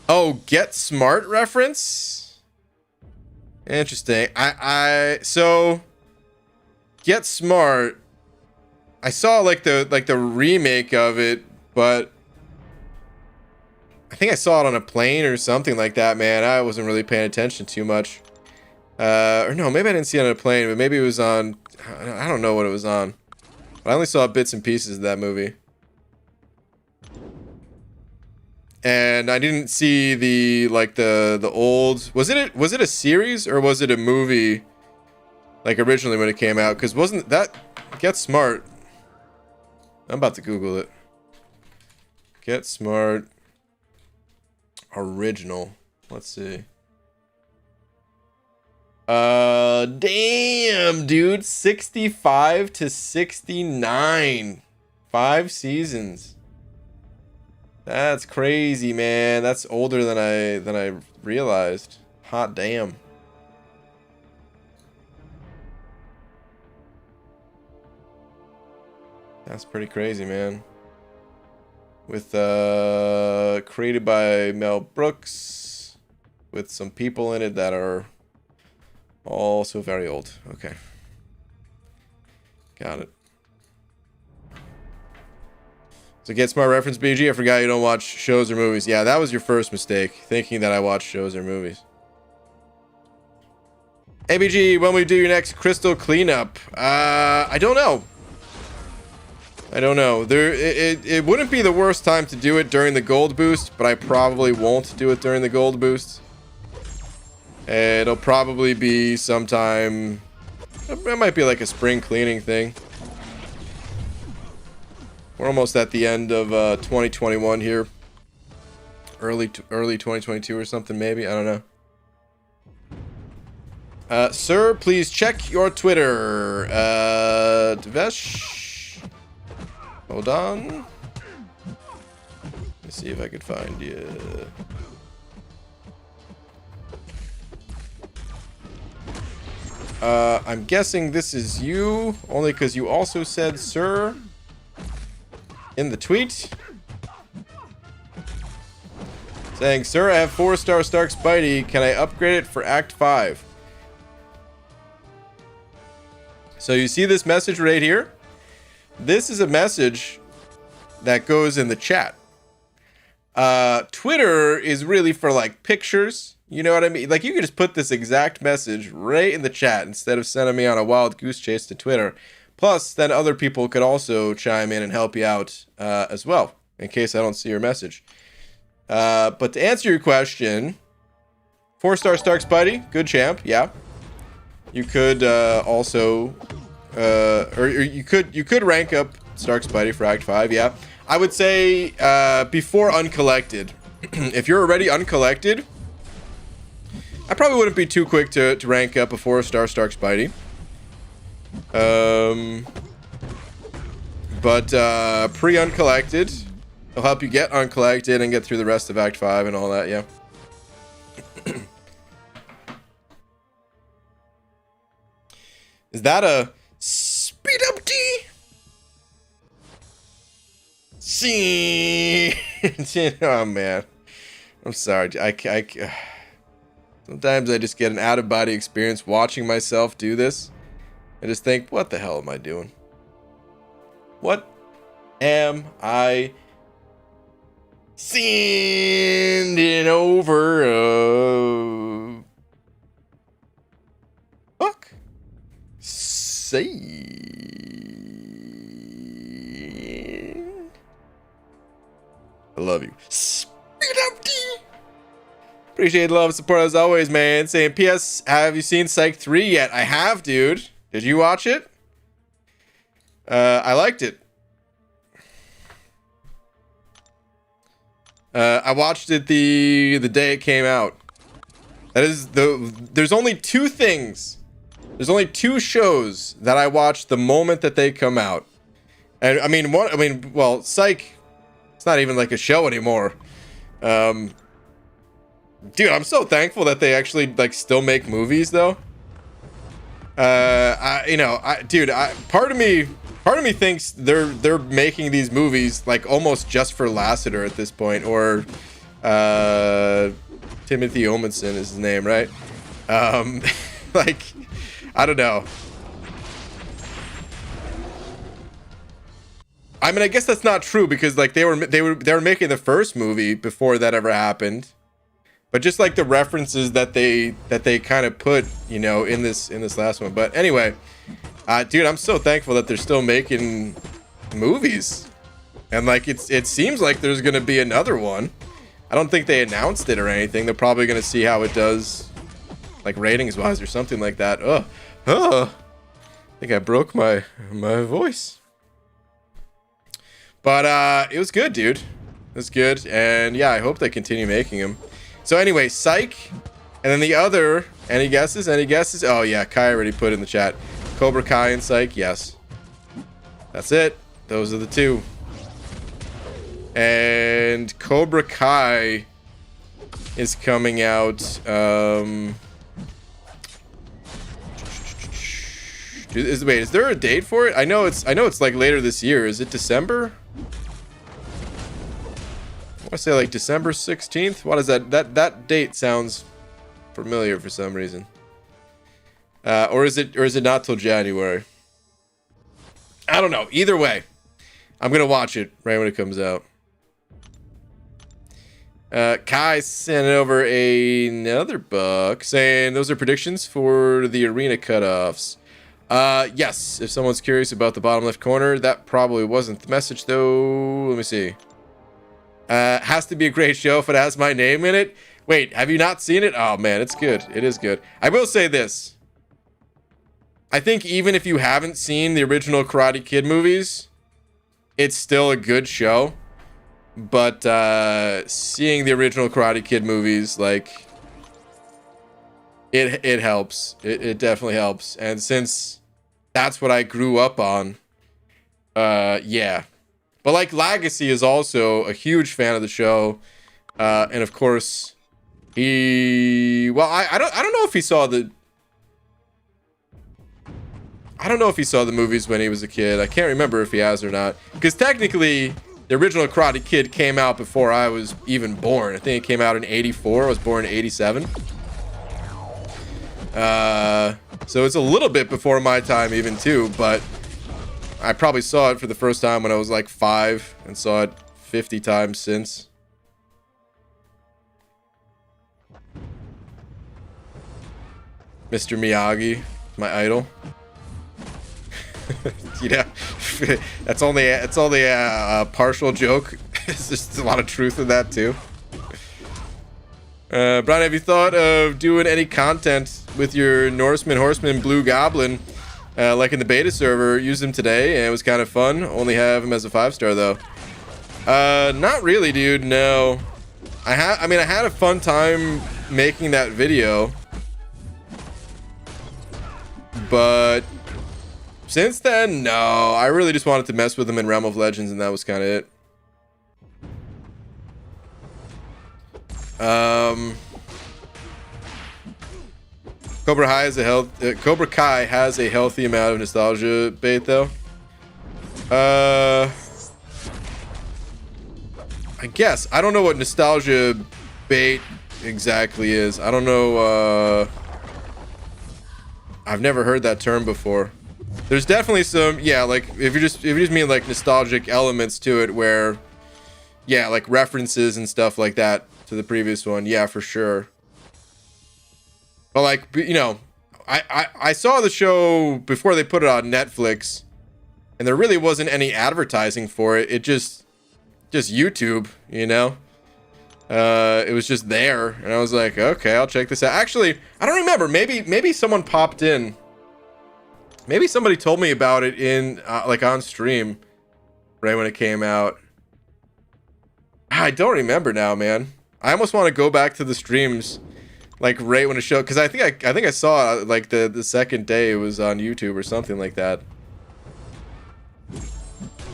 oh, Get Smart reference? Interesting. So Get Smart, I saw like the remake of it, but I think I saw it on a plane or something like that, man. I wasn't really paying attention too much. Or no, maybe I didn't see it on a plane, but maybe it was on, I don't know what it was on. But I only saw bits and pieces of that movie. And I didn't see the old, was it a series or was it a movie like originally when it came out? Because wasn't that Get Smart? I'm about to Google it. Get Smart original. Let's see. Damn, dude. 65 to 69. 5 seasons. That's crazy, man. That's older than I realized. Hot damn. That's pretty crazy, man. With created by Mel Brooks, with some people in it that are also very old. Okay. Got it. So Get Smart reference, BG. I forgot you don't watch shows or movies. Yeah, that was your first mistake, thinking that I watch shows or movies. ABG, when will we do your next crystal cleanup? I don't know. I don't know. It wouldn't be the worst time to do it during the gold boost, but I probably won't do it during the gold boost. It'll probably be sometime. It might be like a spring cleaning thing. We're almost at the end of 2021 here. Early 2022 or something, maybe. I don't know. Sir, please check your Twitter. Devesh. Hold on. Let's see if I could find you. I'm guessing this is you, only because you also said sir in the tweet. Saying, sir, I have 4-star Stark Spidey. Can I upgrade it for Act 5? So you see this message right here? This is a message that goes in the chat. Twitter is really for like pictures. You know what I mean? Like you could just put this exact message right in the chat instead of sending me on a wild goose chase to Twitter. Plus, then other people could also chime in and help you out as well, in case I don't see your message. But to answer your question, 4-star Stark Spidey, good champ, yeah. You could also, or you could rank up Stark Spidey for Act 5, yeah. I would say before Uncollected. If you're already Uncollected, I probably wouldn't be too quick to rank up a 4-star Stark Spidey. But pre-Uncollected, it'll help you get Uncollected and get through the rest of Act 5 and all that, yeah. Is that a speed up D? See, oh man, I'm sorry. Sometimes I just get an out-of-body experience watching myself do this. I just think, what the hell am I doing? What am I sending over? Fuck. Say. I love you. Speed up, D. Appreciate the love and support as always, man. Saying, P.S. Have you seen Psych 3 yet? I have, dude. Did you watch it? I liked it. I watched it the day it came out. That is there's only two things. There's only two shows that I watch the moment that they come out. And well, Psych, it's not even like a show anymore. Dude, I'm so thankful that they actually like still make movies though. Part of me thinks they're making these movies like almost just for Lasseter at this point, or Timothy Omundson is his name, right? Like, I don't know. I mean, I guess that's not true because like they were making the first movie before that ever happened. But just like the references that they kind of put, you know, in this last one. But anyway, dude, I'm so thankful that they're still making movies, and like it seems like there's gonna be another one. I don't think they announced it or anything. They're probably gonna see how it does, like ratings wise or something like that. I think I broke my voice. But it was good, dude. It was good, and yeah, I hope they continue making them. So anyway, Psych, and then the other, any guesses? Any guesses? Oh yeah, Kai already put in the chat. Cobra Kai and Psych, yes. That's it. Those are the two. And Cobra Kai is coming out, Wait, is there a date for it? I know it's like later this year. Is it December? I want to say like December 16th. What is that? That date sounds familiar for some reason. Or is it not till January? I don't know. Either way, I'm gonna watch it right when it comes out. Kai sent over another buck saying those are predictions for the arena cutoffs. Yes, if someone's curious about the bottom left corner, that probably wasn't the message though. Let me see. Has to be a great show if it has my name in it. Wait, have you not seen it? Oh man, it's good. It is good. I will say this. I think even if you haven't seen the original Karate Kid movies, it's still a good show. But seeing the original Karate Kid movies, like, it helps. It definitely helps. And since that's what I grew up on, yeah. But like Legacy is also a huge fan of the show, and of course, I don't know if he saw the. I don't know if he saw the movies when he was a kid. I can't remember if he has or not. Because technically, the original Karate Kid came out before I was even born. I think it came out in 84. I was born in 87. So it's a little bit before my time even too, but I probably saw it for the first time when I was like 5 and saw it 50 times since. Mr. Miyagi, my idol. Yeah, it's only a partial joke. It's just a lot of truth in that too. Brian, have you thought of doing any content with your Norseman Horseman Blue Goblin, like in the beta server? Use him today, and it was kind of fun. Only have him as a 5-star though. Not really, dude. No, I had a fun time making that video, but since then, no. I really just wanted to mess with him in Realm of Legends, and that was kind of it. Cobra Kai has a healthy amount of nostalgia bait, though. I guess I don't know what nostalgia bait exactly is. I don't know. I've never heard that term before. There's definitely some, yeah, like if you just mean like nostalgic elements to it, where, yeah, like references and stuff like that to the previous one, yeah, for sure. But like, you know, I saw the show before they put it on Netflix, and there really wasn't any advertising for it. It just YouTube, you know. It was just there, and I was like, okay, I'll check this out. Actually, I don't remember. Maybe someone popped in. Maybe somebody told me about it in like on stream right when it came out. I don't remember now, man. I almost want to go back to the streams like right when it showed, because I think I saw it like the second day it was on YouTube or something like that.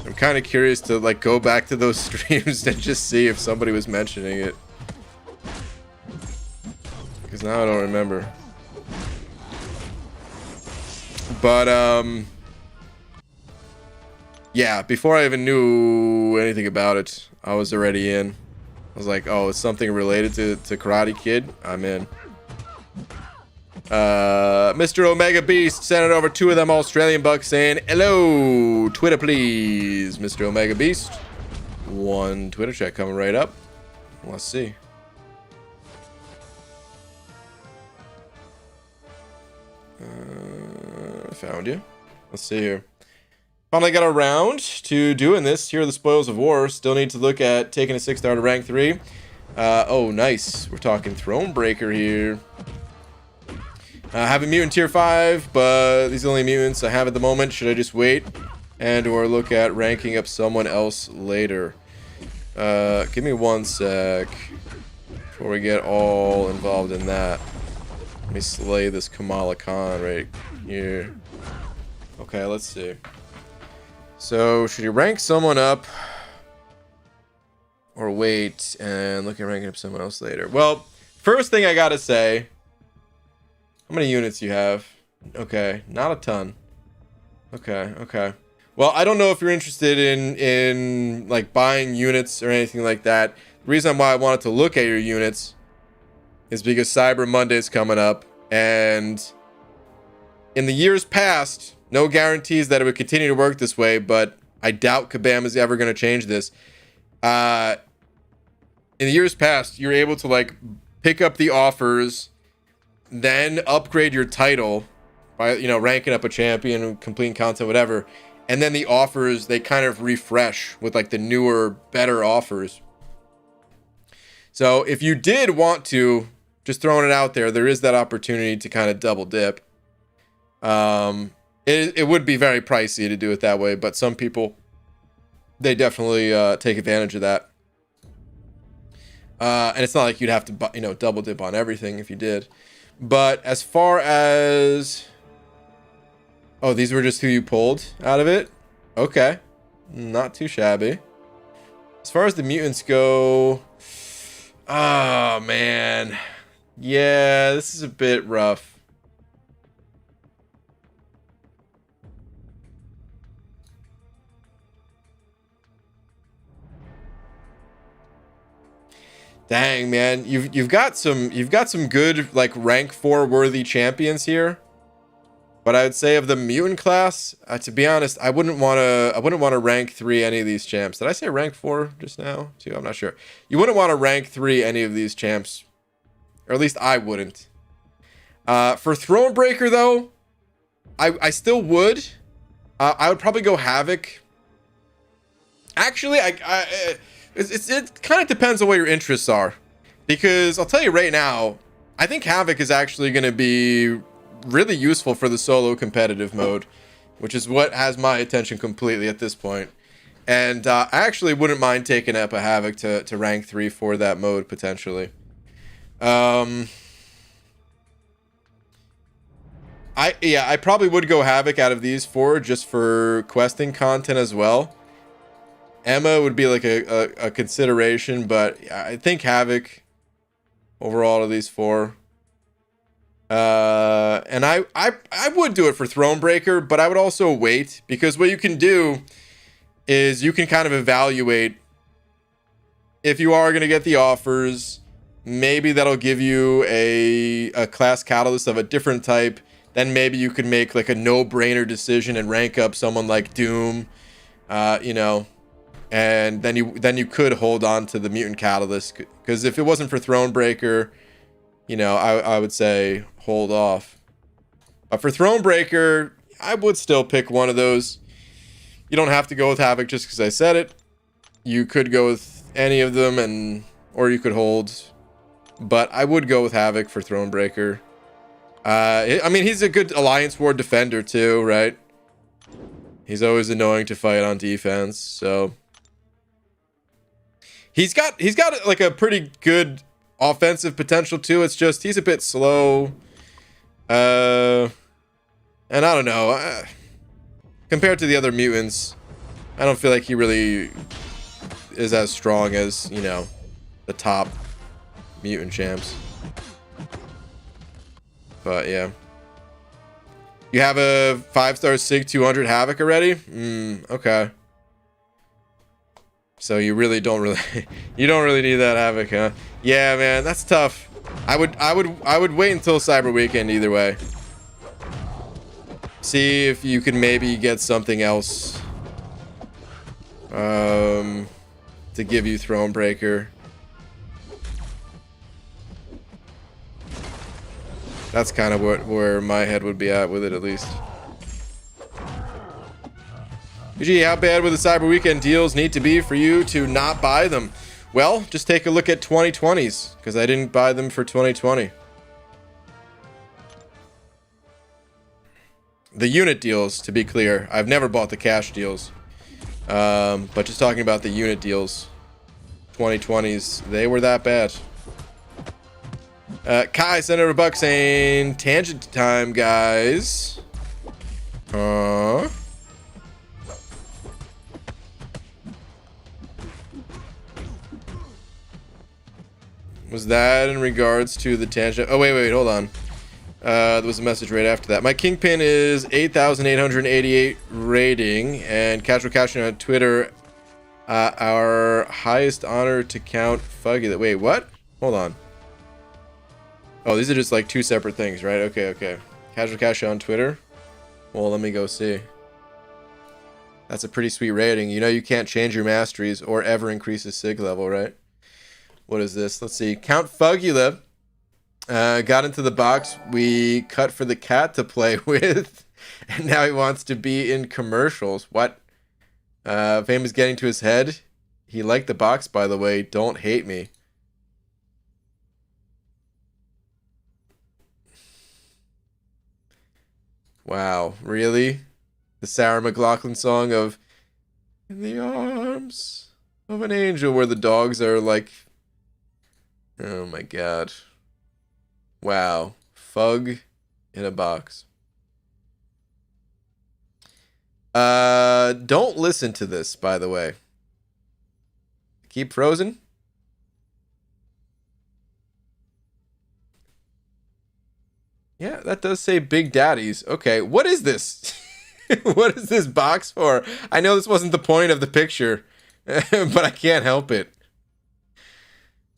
I'm kind of curious to like go back to those streams and just see if somebody was mentioning it, because now I don't remember. But yeah, before I even knew anything about it, I was already in. I was like, oh, it's something related to Karate Kid, I'm in. Mr. Omega Beast sent it over 2 of them Australian bucks saying, hello, Twitter please, Mr. Omega Beast. 1 Twitter chat coming right up. Let's see. Found you. Let's see here. Finally got around to doing this. Here are the spoils of war. Still need to look at taking a 6-star to rank 3. Oh, nice. We're talking Thronebreaker here. I have a mutant tier 5, but these are the only mutants I have at the moment. Should I just wait and or look at ranking up someone else later? Give me 1 sec before we get all involved in that. Let me slay this Kamala Khan right here. Okay, let's see. So, should you rank someone up or wait and look at ranking up someone else later? Well, first thing I gotta say, how many units you have? Okay, not a ton. Okay, okay. Well, I don't know if you're interested in like buying units or anything like that. The reason why I wanted to look at your units is because Cyber Monday is coming up, and in the years past, no guarantees that it would continue to work this way, but I doubt Kabam is ever going to change this. In the years past, you're able to like pick up the offers, then upgrade your title by, you know, ranking up a champion, completing content, whatever. And then the offers, they kind of refresh with like the newer, better offers. So if you did want to, just throwing it out there, there is that opportunity to kind of double dip. It would be very pricey to do it that way, but some people, they definitely take advantage of that. And it's not like you'd have to, you know, double dip on everything if you did. But as far as... Oh, these were just who you pulled out of it? Okay. Not too shabby. As far as the mutants go... Oh, man. Yeah, this is a bit rough. Dang, man, you've got some good like rank 4 worthy champions here. But I would say of the mutant class, to be honest, I wouldn't want to rank 3 any of these champs. Did I say rank 4 just now? Too, I'm not sure. You wouldn't want to rank 3 any of these champs, or at least I wouldn't. For Thronebreaker though, I still would. I would probably go Havoc. Actually, it kind of depends on what your interests are, because I'll tell you right now, I think Havoc is actually going to be really useful for the solo competitive mode, which is what has my attention completely at this point. And I actually wouldn't mind taking up a Havoc to rank 3 for that mode potentially. I probably would go Havoc out of these 4 just for questing content as well. Emma would be like a consideration, but I think Havoc overall of these 4. And I would do it for Thronebreaker, but I would also wait, because what you can do is you can kind of evaluate if you are going to get the offers. Maybe that'll give you a class catalyst of a different type. Then maybe you could make like a no-brainer decision and rank up someone like Doom, you know, and then you could hold on to the mutant catalyst, because if it wasn't for Thronebreaker, you know, I would say hold off. But for Thronebreaker, I would still pick one of those. You don't have to go with Havoc just because I said it. You could go with any of them, or you could hold. But I would go with Havoc for Thronebreaker. I mean, he's a good Alliance War defender too, right? He's always annoying to fight on defense, so he's got like a pretty good offensive potential too. It's just he's a bit slow, and I don't know, compared to the other mutants, I don't feel like he really is as strong as, you know, the top mutant champs. But yeah, you have a 5-star Sig 200 Havoc already. Okay, so you really don't really need that Havoc, huh? Yeah, man, that's tough. I would wait until Cyber Weekend either way. See if you can maybe get something else to give you Thronebreaker. That's kind of where my head would be at with it, at least. Gee, how bad would the Cyber Weekend deals need to be for you to not buy them? Well, just take a look at 2020s, because I didn't buy them for 2020. The unit deals, to be clear. I've never bought the cash deals. But just talking about the unit deals, 2020s, they were that bad. Kai sent over a buck saying, tangent time, guys. Was that in regards to the tangent? Oh, wait, hold on. There was a message right after that. My Kingpin is 8,888 rating, and Casual Cashing on Twitter, our highest honor to count Fuggy. Wait, what? Hold on. Oh, these are just like two separate things, right? Okay, okay. Casual Cash on Twitter. Well, let me go see. That's a pretty sweet rating. You know you can't change your masteries or ever increase the sig level, right? What is this? Let's see. Count Fugula got into the box we cut for the cat to play with, and now he wants to be in commercials. What? Fame is getting to his head. He liked the box, by the way. Don't hate me. Wow, really? The Sarah McLachlan song of "In the Arms of an Angel," where the dogs are like, oh my god. Wow. Fug in a box. Don't listen to this, by the way. Keep frozen. Yeah, that does say Big Daddies. Okay, what is this? What is this box for? I know this wasn't the point of the picture, but I can't help it.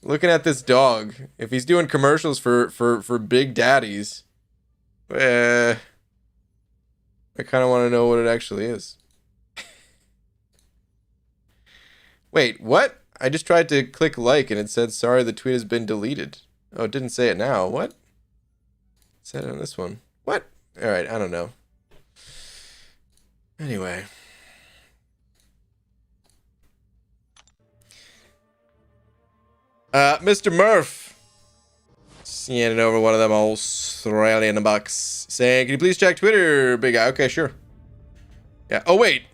Looking at this dog, if he's doing commercials for Big Daddies, I kind of want to know what it actually is. Wait, what? I just tried to click like and it said, sorry, the tweet has been deleted. Oh, it didn't say it now. What? It said it on this one. What? All right, I don't know. Anyway. Mr. Murph. Scanning over one of them Australian bucks. Saying, can you please check Twitter, big guy? Okay, sure. Yeah. Oh, wait.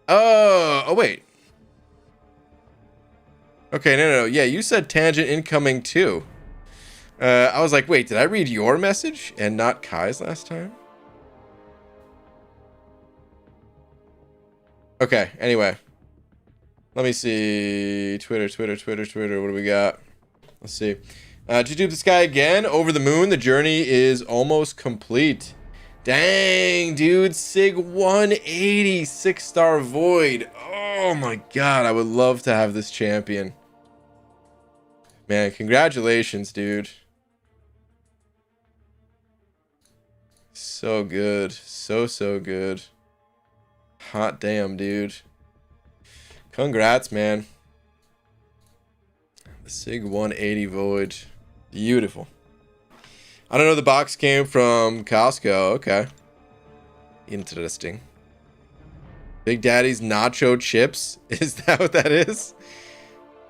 Oh, wait. Okay, no. Yeah, you said tangent incoming too. I was like, wait, did I read your message and not Kai's last time? Okay, anyway. Let me see. Twitter. What do we got? Let's see. Did you do this guy again? Over the moon. The journey is almost complete. Dang, dude. Sig 180. 6-star void. Oh my god. I would love to have this champion. Man, congratulations, dude. So good. So good. Hot damn, dude. Congrats, man. The Sig 180 void. Beautiful. I don't know, the box came from Costco. Okay. Interesting. Big Daddy's nacho chips? Is that what that is?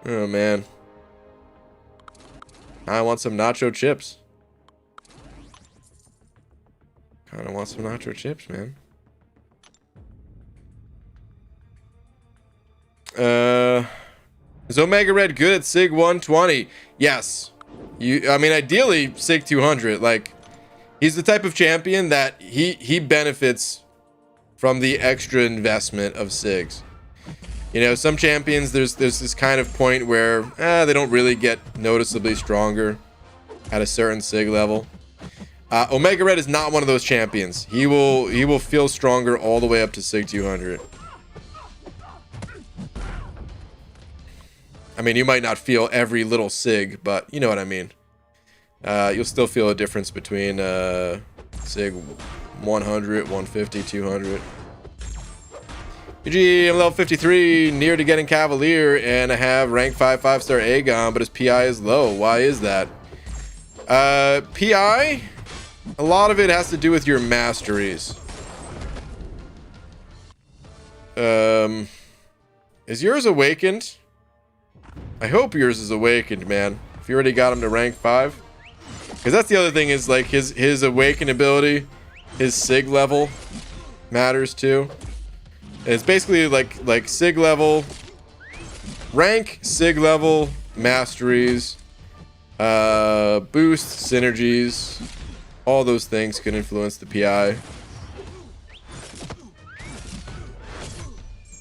Oh, man. I want some nacho chips. Kinda want some nacho chips, man. Is Omega Red good at Sig 120? Yes. I mean, ideally Sig 200. Like, he's the type of champion that he benefits from the extra investment of Sigs. You know, some champions, there's this kind of point where they don't really get noticeably stronger at a certain Sig level. Omega Red is not one of those champions. He will feel stronger all the way up to Sig 200. I mean, you might not feel every little Sig, but you know what I mean. You'll still feel a difference between Sig 100, 150, 200. GG, I'm level 53, near to getting Cavalier, and I have rank 5 5-star Aegon, but his PI is low. Why is that? PI? A lot of it has to do with your masteries. Is yours awakened? I hope yours is awakened, man. If you already got him to rank 5. Because that's the other thing, is like his awakened ability, his Sig level matters too. It's basically like Sig level, rank, Sig level, masteries, boost, synergies. All those things can influence the PI.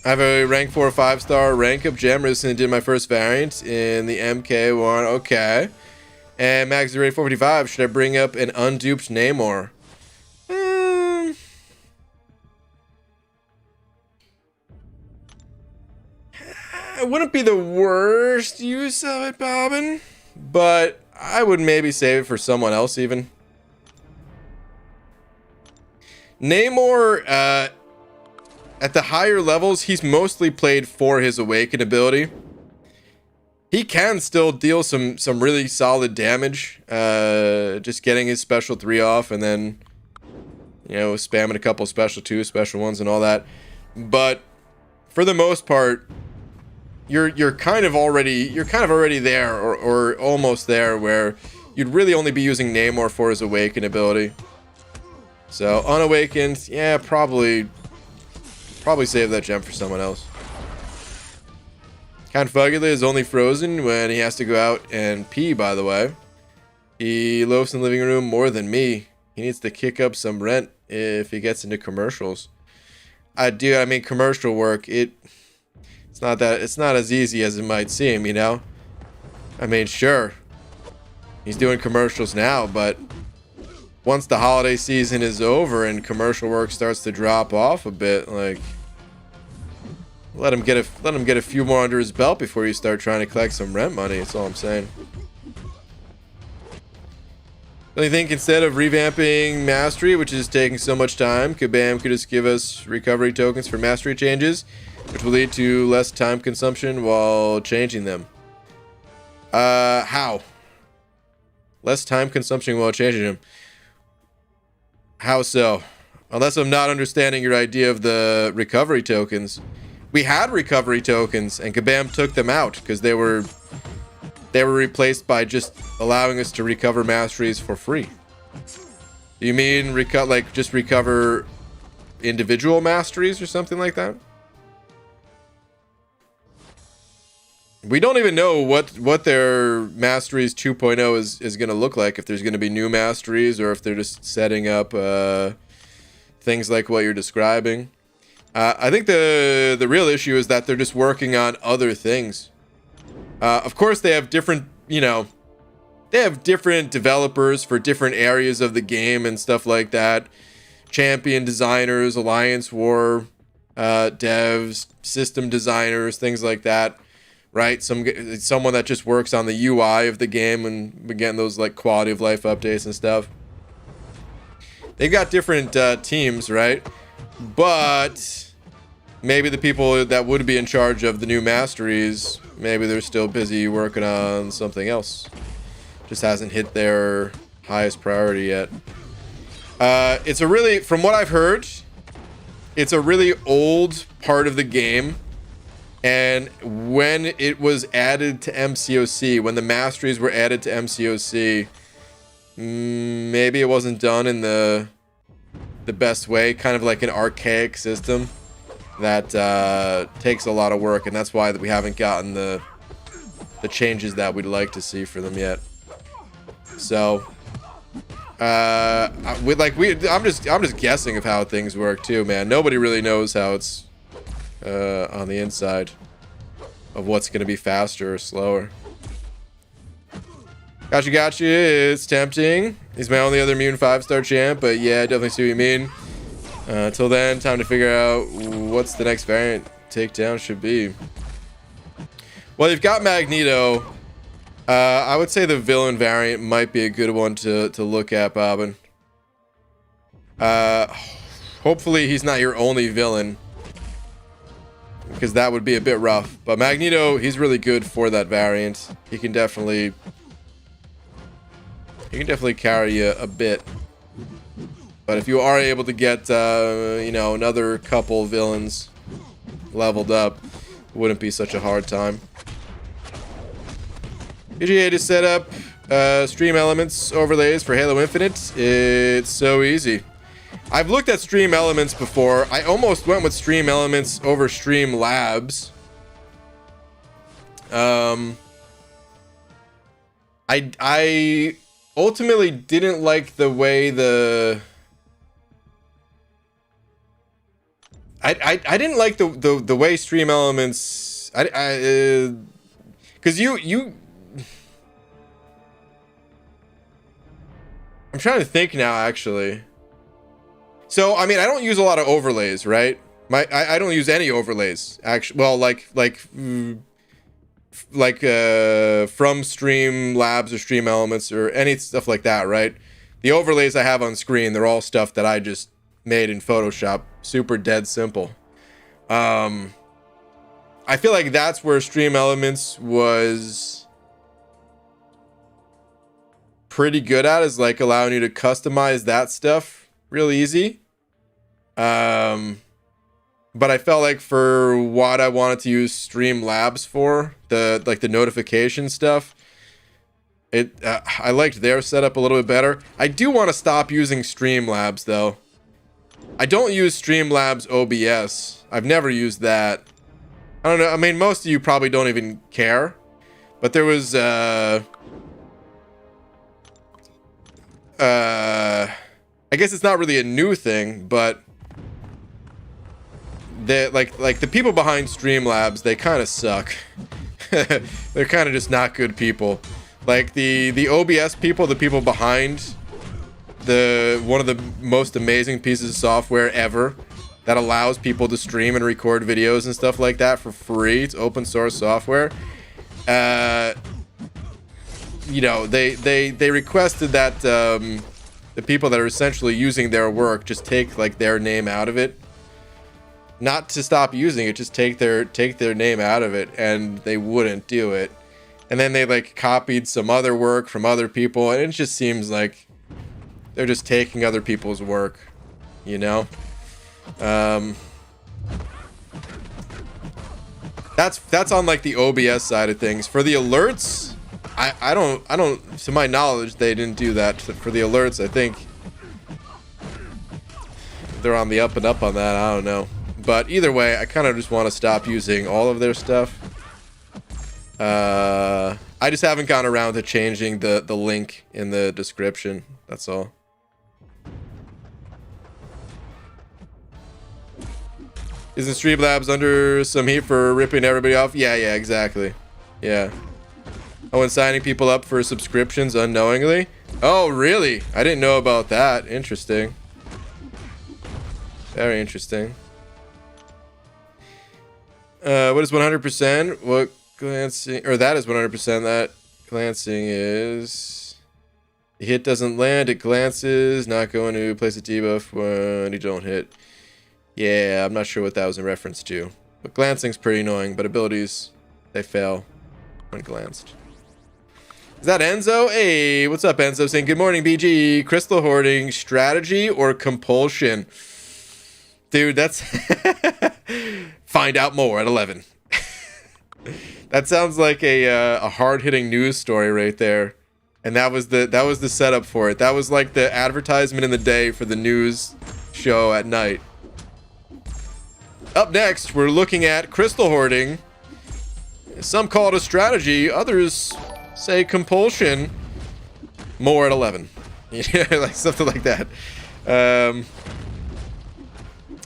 I have a rank 4 5-star rank up gem. Recently did my first variant in the MK1. Okay. And Max Rate 455, should I bring up an unduped Namor? It wouldn't be the worst use of it, Bobbin, but I would maybe save it for someone else even. Namor, at the higher levels, he's mostly played for his Awaken ability. He can still deal some really solid damage, just getting his special 3 off and then, you know, spamming a couple special 2, special 1s and all that. But for the most part, you're kind of already there or almost there where you'd really only be using Namor for his Awaken ability. So unawakened, yeah, probably save that gem for someone else. Count Fugula is only frozen when he has to go out and pee, by the way. He loafs in the living room more than me. He needs to kick up some rent if he gets into commercials. I mean, commercial work, it's not as easy as it might seem, you know? I mean, sure, he's doing commercials now, but once the holiday season is over and commercial work starts to drop off a bit, like, let him get a few more under his belt before you start trying to collect some rent money. That's all I'm saying. Do you think instead of revamping Mastery, which is taking so much time, Kabam could just give us recovery tokens for Mastery changes, which will lead to less time consumption while changing them? How? Less time consumption while changing them. How so? Unless I'm not understanding your idea of the recovery tokens. We had recovery tokens, and Kabam took them out because they were replaced by just allowing us to recover masteries for free. Do you mean just recover individual masteries or something like that? We don't even know what their Masteries 2.0 is going to look like, if there's going to be new masteries or if they're just setting up things like what you're describing. I think the real issue is that they're just working on other things. Of course, they have different, they have different developers for different areas of the game and stuff like that. Champion designers, Alliance War devs, system designers, things like that. Right, someone that just works on the UI of the game and getting those like quality of life updates and stuff. They've got different teams, right? But maybe the people that would be in charge of the new masteries, maybe they're still busy working on something else. Just hasn't hit their highest priority yet. It's a really, from what I've heard, it's a really old part of the game. And when it was added to MCOC, when the masteries were added to MCOC, maybe it wasn't done in the best way, kind of like an archaic system that takes a lot of work, and that's why we haven't gotten the changes that we'd like to see for them yet. So, I'm just guessing of how things work too, man. Nobody really knows how it's on the inside of what's going to be faster or slower. Gotcha, it's tempting. He's my only other immune 5-star champ, but yeah, I definitely see what you mean. Till then, time to figure out what's the next variant takedown should be. Well, you've got Magneto. I would say the villain variant might be a good one to look at, Bobbin. Hopefully he's not your only villain, because that would be a bit rough. But Magneto, he's really good for that variant. He can definitely carry you a bit. But if you are able to get another couple villains leveled up, it wouldn't be such a hard time. PGA to set up stream elements overlays for Halo Infinite. It's so easy. I've looked at Stream Elements before. I almost went with Stream Elements over Stream Labs. I ultimately didn't like the way I didn't like the way Stream Elements because I'm trying to think now, actually. So, I mean, I don't use a lot of overlays, right? I don't use any overlays, actually. Well, like from Streamlabs or Stream Elements or any stuff like that, right? The overlays I have on screen, they're all stuff that I just made in Photoshop. Super dead simple. I feel like that's where Stream Elements was pretty good at, is like allowing you to customize that stuff real easy. But I felt like for what I wanted to use Streamlabs for, the notification stuff, I liked their setup a little bit better. I do want to stop using Streamlabs though. I don't use Streamlabs OBS. I've never used that. I don't know. I mean, most of you probably don't even care, but there was I guess it's not really a new thing, but they like the people behind Streamlabs, they kind of suck. They're kind of just not good people. Like the OBS people, the people behind one of the most amazing pieces of software ever that allows people to stream and record videos and stuff like that for free. It's open source software. You know, they requested that the people that are essentially using their work just take like their name out of it. Not to stop using it, just take their name out of it, and they wouldn't do it. And then they like copied some other work from other people, and it just seems like they're just taking other people's work, you know? That's on like the OBS side of things. For the alerts, I don't to my knowledge they didn't do that. For the alerts, I think they're on the up and up on that. I don't know. But either way, I kind of just want to stop using all of their stuff. I just haven't gone around to changing the link in the description. That's all. Isn't Streamlabs under some heat for ripping everybody off? Yeah, exactly. Yeah. Oh, and signing people up for subscriptions unknowingly? Oh, really? I didn't know about that. Interesting. Very interesting. What is 100%? What glancing, or that is 100%. That glancing is the hit doesn't land, it glances, not going to place a debuff when you don't hit. Yeah, I'm not sure what that was in reference to, but glancing's pretty annoying, but abilities, they fail when glanced. Is that Enzo? Hey, what's up, Enzo? Saying good morning, BG. Crystal hoarding strategy or compulsion? Dude, that's find out more at 11. That sounds like a hard-hitting news story right there, and that was the setup for it. That was like the advertisement in the day for the news show at night. Up next, we're looking at crystal hoarding. Some call it a strategy, others say compulsion. More at 11. Yeah, like something like that.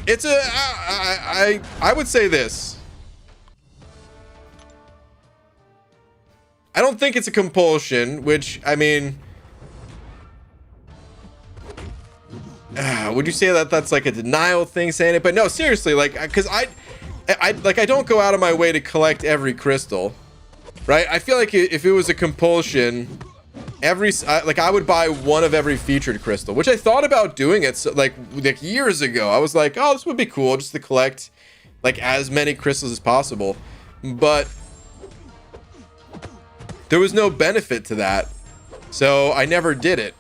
It's a I would say this. I don't think it's a compulsion, which, I mean, would you say that that's like a denial thing saying it? But no, seriously, like, because I don't go out of my way to collect every crystal, right? I feel like if it was a compulsion, I would buy one of every featured crystal, which I thought about doing it like years ago. I was like, oh, this would be cool just to collect like as many crystals as possible, but there was no benefit to that, so I never did it.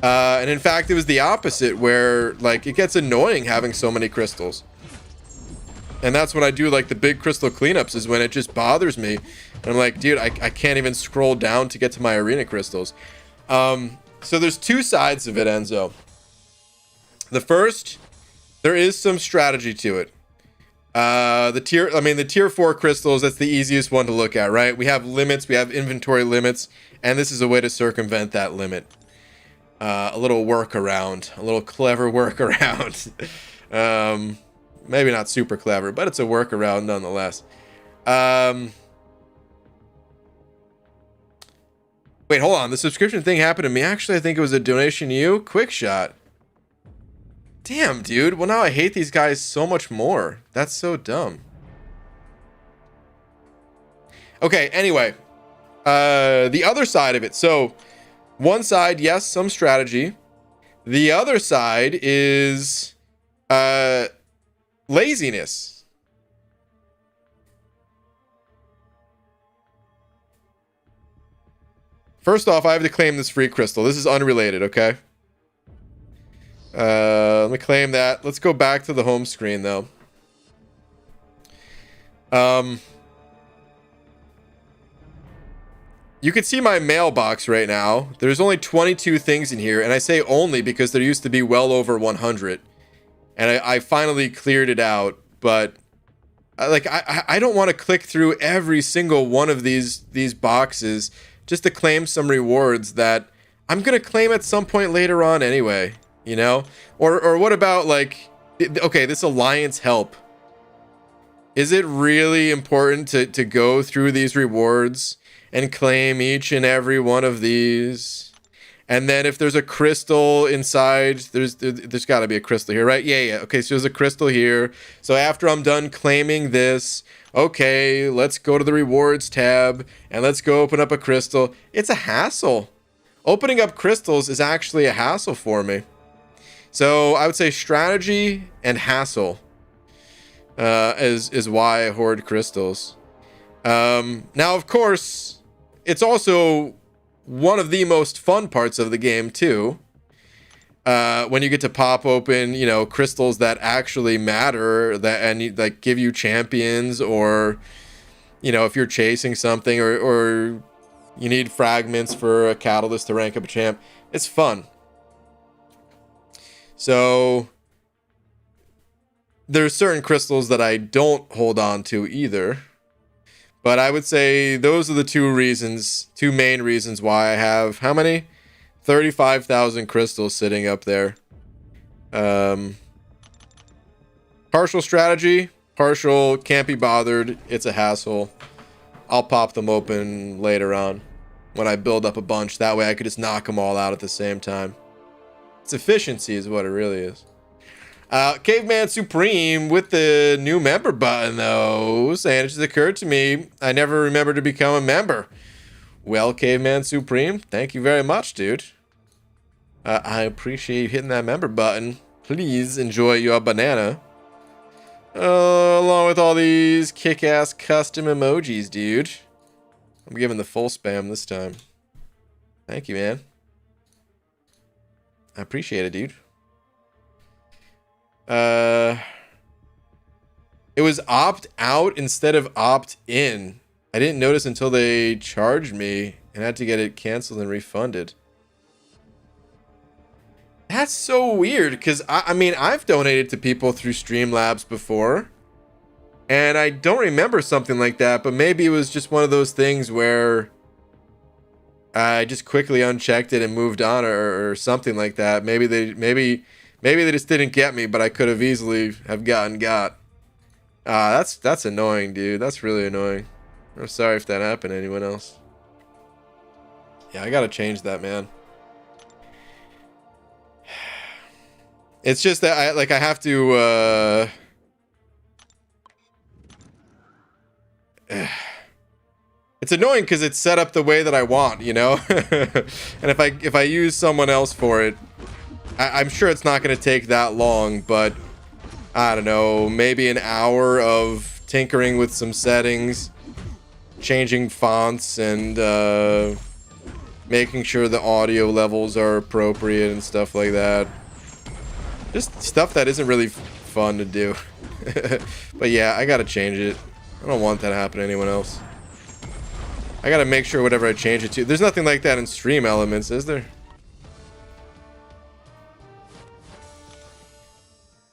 And in fact, it was the opposite, where like it gets annoying having so many crystals. And that's when I do like the big crystal cleanups, is when it just bothers me. And I'm like, dude, I can't even scroll down to get to my arena crystals. So there's two sides of it, Enzo. The first, there is some strategy to it. The tier 4 crystals, that's the easiest one to look at, right? We have limits, we have inventory limits, and this is a way to circumvent that limit. A little workaround, a little clever workaround. Maybe not super clever, but it's a workaround nonetheless. Wait, hold on. The subscription thing happened to me. Actually, I think it was a donation to you. Quick shot. Damn, dude. Well, now I hate these guys so much more. That's so dumb. Okay, anyway. The other side of it. So, one side, yes, some strategy. The other side is laziness. First off, I have to claim this free crystal. This is unrelated, okay? Let me claim that. Let's go back to the home screen, though. You can see my mailbox right now. There's only 22 things in here, and I say only because there used to be well over 100. And I finally cleared it out, but I don't want to click through every single one of these boxes just to claim some rewards that I'm going to claim at some point later on anyway, you know? Or what about, like, okay, this alliance help. Is it really important to go through these rewards and claim each and every one of these? And then if there's a crystal inside, there's got to be a crystal here, right? Yeah. Okay, so there's a crystal here. So after I'm done claiming this, okay, let's go to the rewards tab and let's go open up a crystal. It's a hassle. Opening up crystals is actually a hassle for me. So I would say strategy and hassle is why I hoard crystals. Now, of course, it's also one of the most fun parts of the game too. When you get to pop open, you know, crystals that actually matter, that and like give you champions, or you know, if you're chasing something, or you need fragments for a catalyst to rank up a champ, it's fun. So there's certain crystals that I don't hold on to either. But I would say those are the two main reasons why I have, how many? 35,000 crystals sitting up there. Partial strategy, partial can't be bothered. It's a hassle. I'll pop them open later on when I build up a bunch. That way I could just knock them all out at the same time. It's efficiency is what it really is. Caveman Supreme with the new member button, though, saying it just occurred to me I never remember to become a member. Well, Caveman Supreme, thank you very much, dude. I appreciate you hitting that member button. Please enjoy your banana. Along with all these kick-ass custom emojis, dude. I'm giving the full spam this time. Thank you, man. I appreciate it, dude. It was opt out instead of opt in. I didn't notice until they charged me and had to get it canceled and refunded. That's so weird, because I mean, I've donated to people through Streamlabs before, and I don't remember something like that, but maybe it was just one of those things where I just quickly unchecked it and moved on, or something like that. Maybe they just didn't get me, but I could have easily have got. That's annoying, dude. That's really annoying. I'm sorry if that happened to anyone else. Yeah, I gotta change that, man. It's just that I have to it's annoying because it's set up the way that I want, you know? And if I use someone else for it, I'm sure it's not going to take that long, but I don't know, maybe an hour of tinkering with some settings, changing fonts, and making sure the audio levels are appropriate and stuff like that. Just stuff that isn't really fun to do. But yeah, I gotta change it. I don't want that to happen to anyone else. I gotta make sure whatever I change it to. There's nothing like that in Stream Elements, is there?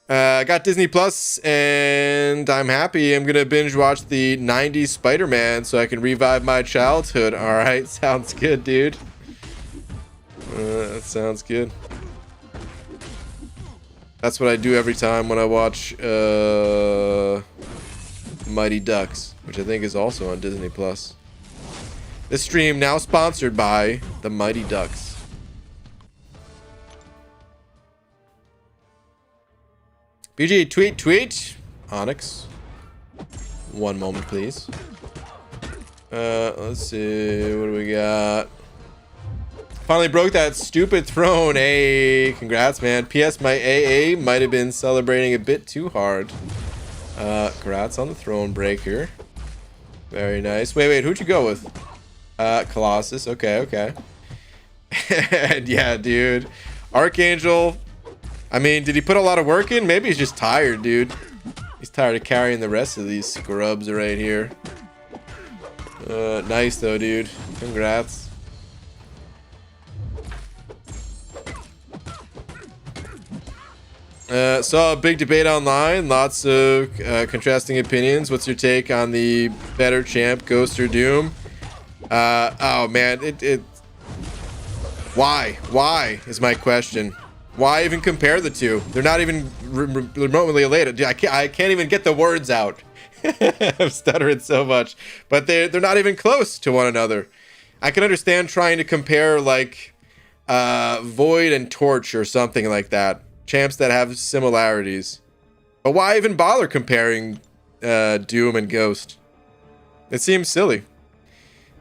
I got Disney Plus, and I'm happy. I'm gonna binge watch the 90s Spider-Man so I can revive my childhood. Alright, sounds good, dude. That sounds good. That's what I do every time when I watch Mighty Ducks, which I think is also on Disney Plus. This stream now sponsored by the Mighty Ducks. BG, tweet. Onyx. One moment, please. Let's see. What do we got? Finally broke that stupid throne. Hey, congrats, man. PS, my AA might have been celebrating a bit too hard. Congrats on the throne breaker. Very nice. Wait, who'd you go with? Colossus. Okay. And yeah, dude. Archangel. I mean, did he put a lot of work in? Maybe he's just tired, dude. He's tired of carrying the rest of these scrubs right here. Nice though, dude. Congrats. Saw a big debate online. Lots of contrasting opinions. What's your take on the better champ, Ghost or Doom? Oh man, Why is my question. Why even compare the two? They're not even remotely related. Dude, I can't even get the words out. I'm stuttering so much. But they're not even close to one another. I can understand trying to compare like Void and Torch or something like that. Champs that have similarities. But why even bother comparing Doom and Ghost? It seems silly.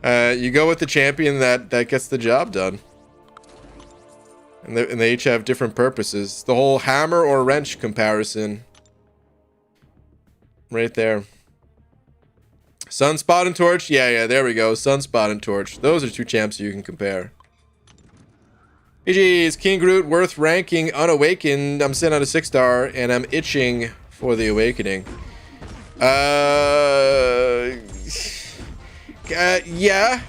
You go with the champion that gets the job done. And they each have different purposes. The whole hammer or wrench comparison. Right there. Sunspot and Torch? Yeah, there we go. Sunspot and Torch. Those are two champs you can compare. GG, is King Groot worth ranking unawakened? I'm sitting on a 6-star and I'm itching for the awakening. Yeah.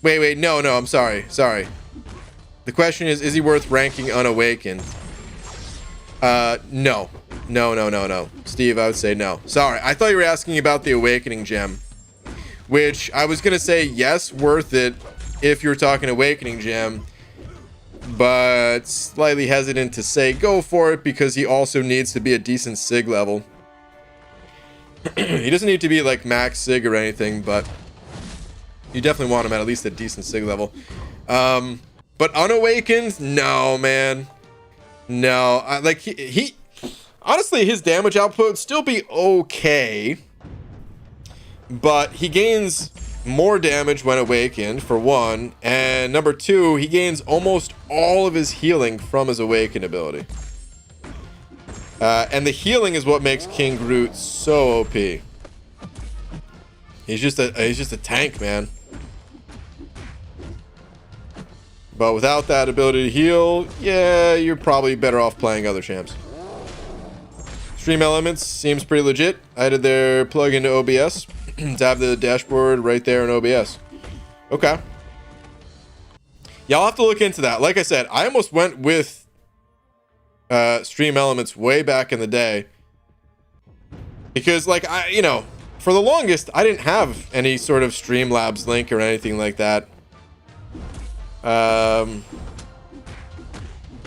Wait, no, I'm sorry. The question is he worth ranking unawakened? No. Steve, I would say no. Sorry, I thought you were asking about the awakening gem. Which, I was gonna say yes, worth it if you're talking awakening gem. But slightly hesitant to say go for it because he also needs to be a decent sig level. He doesn't need to be like max sig or anything, but you definitely want him at least a decent sig level. But unawakened, no, man. No, like he honestly, his damage output would still be okay, but he gains more damage when awakened, for one, and number two, he gains almost all of his healing from his awakened ability. And the healing is what makes King Groot so OP. He's just a tank, man. But without that ability to heal, yeah, you're probably better off playing other champs. Stream Elements seems pretty legit. I did their plug into OBS to have the dashboard right there in OBS. Okay. Yeah, I'll have to look into that. Like I said, I almost went with Stream Elements way back in the day. Because, like, for the longest, I didn't have any sort of Streamlabs link or anything like that. I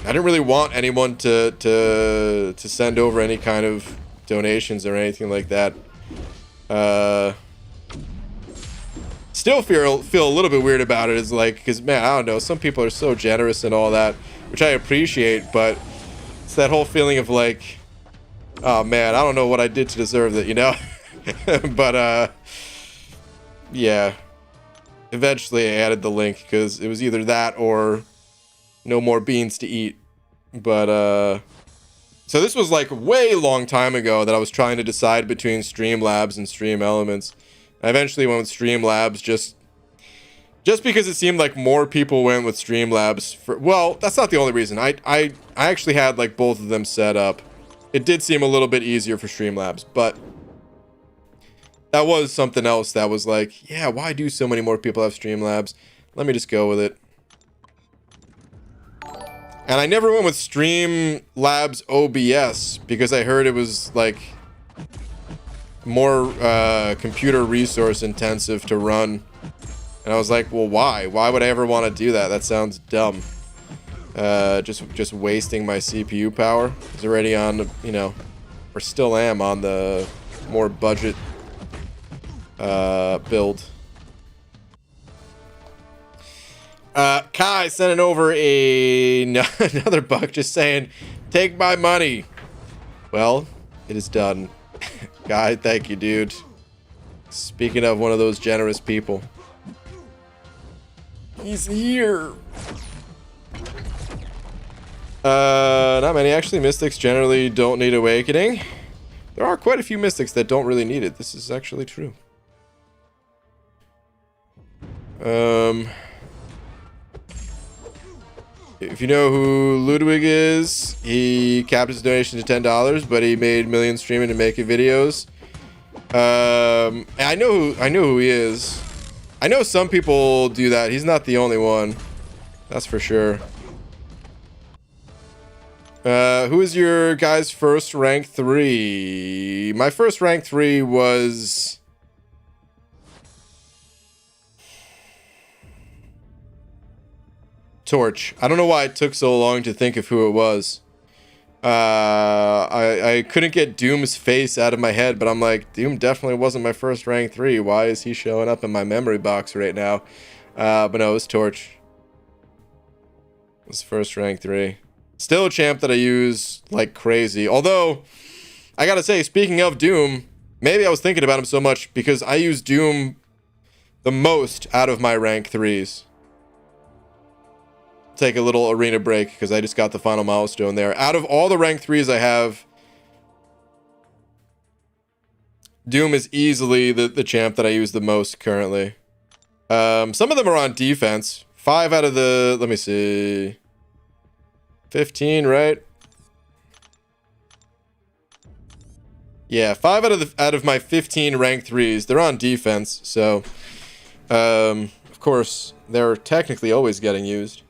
didn't really want anyone to send over any kind of donations or anything like that. Still feel a little bit weird about it. Is like, because man, I don't know, some people are so generous and all that, which I appreciate, but it's that whole feeling of like, oh man, I don't know what I did to deserve that, you know. But yeah. Eventually I added the link because it was either that or no more beans to eat. But so this was like way long time ago that I was trying to decide between Streamlabs and Stream Elements. I eventually went with Streamlabs just because it seemed like more people went with Streamlabs. Well, that's not the only reason. I actually had like both of them set up. It did seem a little bit easier for Streamlabs, but that was something else that was like, yeah, why do so many more people have Streamlabs? Let me just go with it. And I never went with Streamlabs OBS because I heard it was like more computer resource intensive to run. And I was like, well, why? Why would I ever want to do that? That sounds dumb. Just wasting my CPU power. I was already on the, or still am on the more budget build. Kai sending over another buck just saying, take my money. Well, it is done. Kai, thank you, dude. Speaking of one of those generous people. He's here. Not many. Actually, mystics generally don't need awakening. There are quite a few mystics that don't really need it. This is actually true. If you know who Ludwig is, he capped his donation to $10, but he made millions streaming and making videos. I know who he is. I know some people do that. He's not the only one. That's for sure. Who is your guy's first rank 3? My first rank 3 was... Torch. I don't know why it took so long to think of who it was. I couldn't get Doom's face out of my head, but I'm like, Doom definitely wasn't my first rank 3. Why is he showing up in my memory box right now? But no, it was Torch. It was first rank 3. Still a champ that I use like crazy. Although, I gotta say, speaking of Doom, maybe I was thinking about him so much because I use Doom the most out of my rank 3s. Take a little arena break because I just got the final milestone there. Out of all the rank 3s I have, Doom is easily the champ that I use the most currently. Some of them are on defense. 5 out of the, let me see, 15, right? Yeah, 5 out of my 15 rank 3s, they're on defense. So, of course, they're technically always getting used.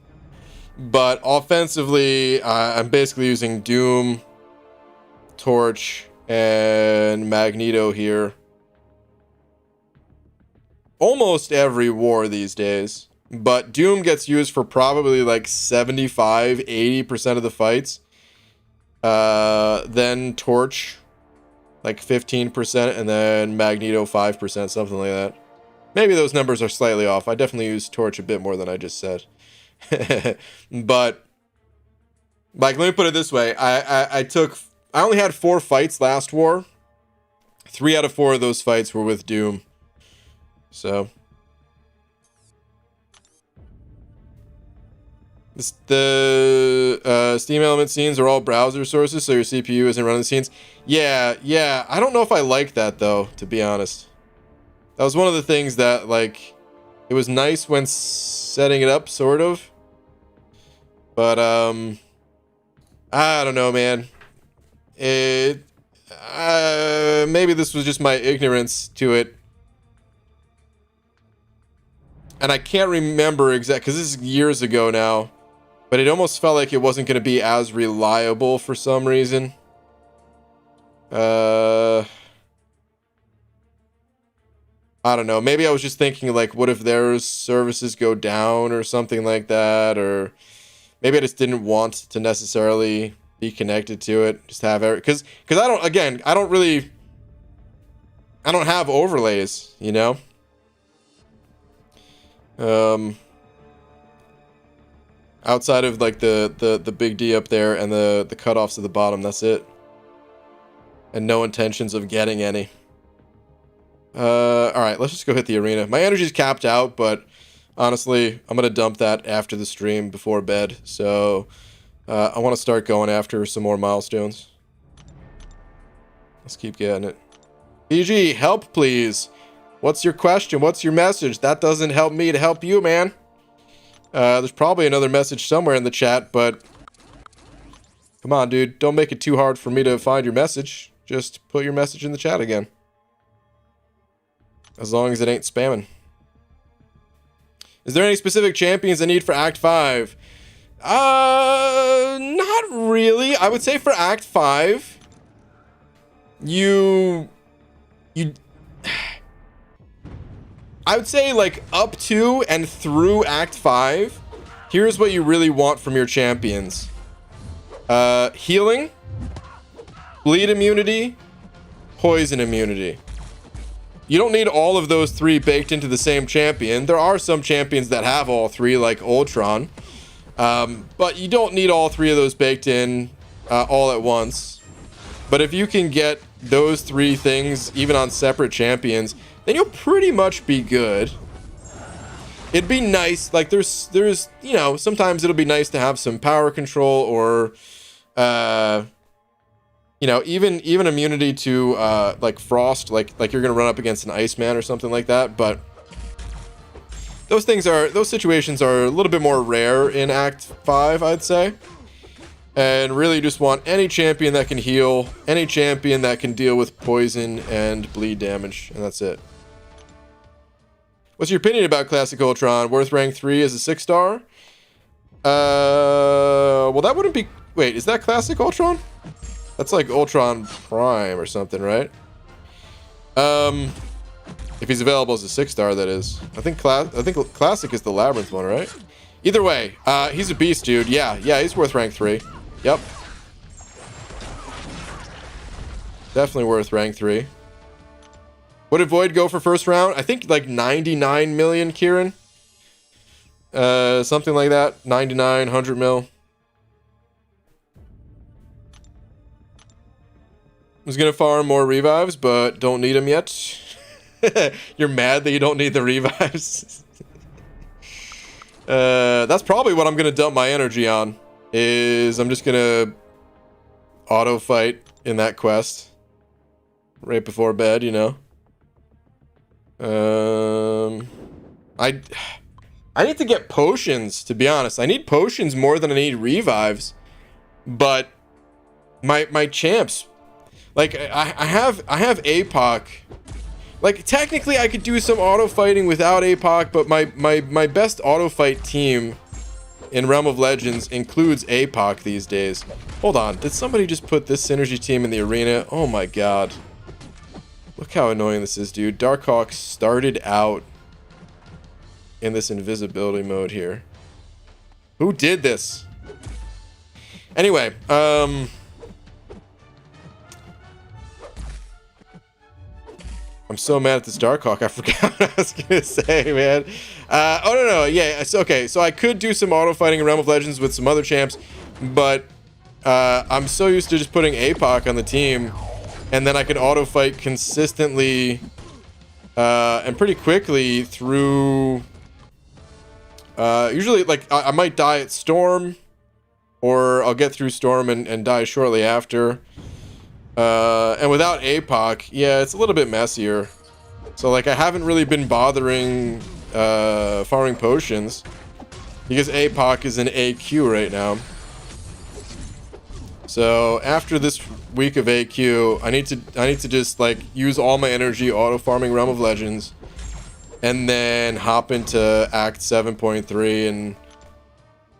But offensively, I'm basically using Doom, Torch, and Magneto here. Almost every war these days. But Doom gets used for probably like 75, 80% of the fights. Then Torch, like 15%, and then Magneto 5%, something like that. Maybe those numbers are slightly off. I definitely use Torch a bit more than I just said. But like, let me put it this way, I only had 4 fights last war. 3 out of 4 of those fights were with Doom. So the Steam element scenes are all browser sources, so your CPU isn't running the scenes. Yeah, I don't know if I like that though, to be honest. That was one of the things that, like, it was nice when setting it up, sort of. But, I don't know, man. Maybe this was just my ignorance to it. And I can't remember exactly, because this is years ago now. But it almost felt like it wasn't going to be as reliable for some reason. I don't know. Maybe I was just thinking, like, what if their services go down or something like that? Or maybe I just didn't want to necessarily be connected to it. Just have it. Because I don't have overlays, you know? Outside of, like, the big D up there and the cutoffs at the bottom, that's it. And no intentions of getting any. Alright, let's just go hit the arena. My energy's capped out, but honestly, I'm gonna dump that after the stream before bed. So, I want to start going after some more milestones. Let's keep getting it. PG, help please. What's your question? What's your message? That doesn't help me to help you, man. There's probably another message somewhere in the chat, but come on, dude. Don't make it too hard for me to find your message. Just put your message in the chat again. As long as it ain't spamming. Is there any specific champions I need for Act 5? Not really. I would say for Act 5, I would say, like, up to and through Act 5, here's what you really want from your champions. Healing, bleed immunity, poison immunity. You don't need all of those three baked into the same champion. There are some champions that have all three, like Ultron. But you don't need all three of those baked in all at once. But if you can get those three things even on separate champions, then you'll pretty much be good. It'd be nice, like there's you know, sometimes it'll be nice to have some power control or you know, even immunity to like frost, like you're gonna run up against an Iceman or something like that. But those situations are a little bit more rare in Act 5, I'd say. And really just want any champion that can heal, any champion that can deal with poison and bleed damage, and that's it. What's your opinion about Classic Ultron? Worth rank 3 as a 6-star? Well, that wouldn't be... Wait, is that Classic Ultron? That's like Ultron Prime or something, right? If he's available as a 6-star, that is. I think Classic is the Labyrinth one, right? Either way, he's a beast, dude. Yeah, he's worth rank 3. Yep. Definitely worth rank 3. What did Void go for first round? I think like 99 million, Kieran. Something like that. 99, 100 mil. I was gonna farm more revives, but don't need them yet. You're mad that you don't need the revives. That's probably what I'm gonna dump my energy on. I'm just gonna auto fight in that quest right before bed, you know. I need to get potions, to be honest. I need potions more than I need revives. But my champs, like I have APOC. Like technically I could do some auto fighting without APOC, but my best auto fight team in Realm of Legends includes APOC these days. Hold on, did somebody just put this synergy team in the arena? Oh my god. Look how annoying this is, dude. Darkhawk started out in this invisibility mode here. Who did this? Anyway, I'm so mad at this Darkhawk. I forgot what I was gonna say, man. Oh no, yeah, it's okay. So I could do some auto fighting in Realm of Legends with some other champs, but I'm so used to just putting APOC on the team, and then I could auto fight consistently and pretty quickly through. Usually, like I might die at Storm, or I'll get through Storm and die shortly after. And without APOC, yeah, it's a little bit messier. So like I haven't really been bothering farming potions because APOC is in AQ right now. So after this week of AQ, I need to just like use all my energy auto farming Realm of Legends, and then hop into Act 7.3 and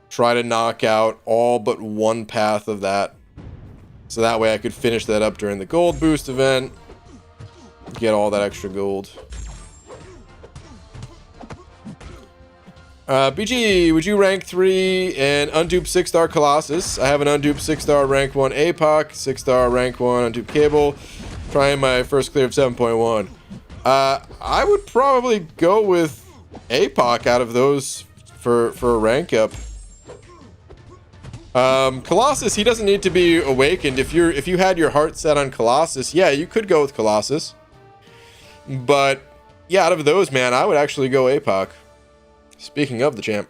try to knock out all but one path of that. So that way I could finish that up during the gold boost event. Get all that extra gold. BG, would you rank 3 an unduped 6-star Colossus? I have an unduped 6-star rank 1 APOC, 6-star rank 1 unduped Cable. Trying my first clear of 7.1. I would probably go with APOC out of those for a rank up. Colossus, he doesn't need to be awakened. If you had your heart set on Colossus, yeah, you could go with Colossus. But yeah, out of those, man, I would actually go APOC. Speaking of the champ.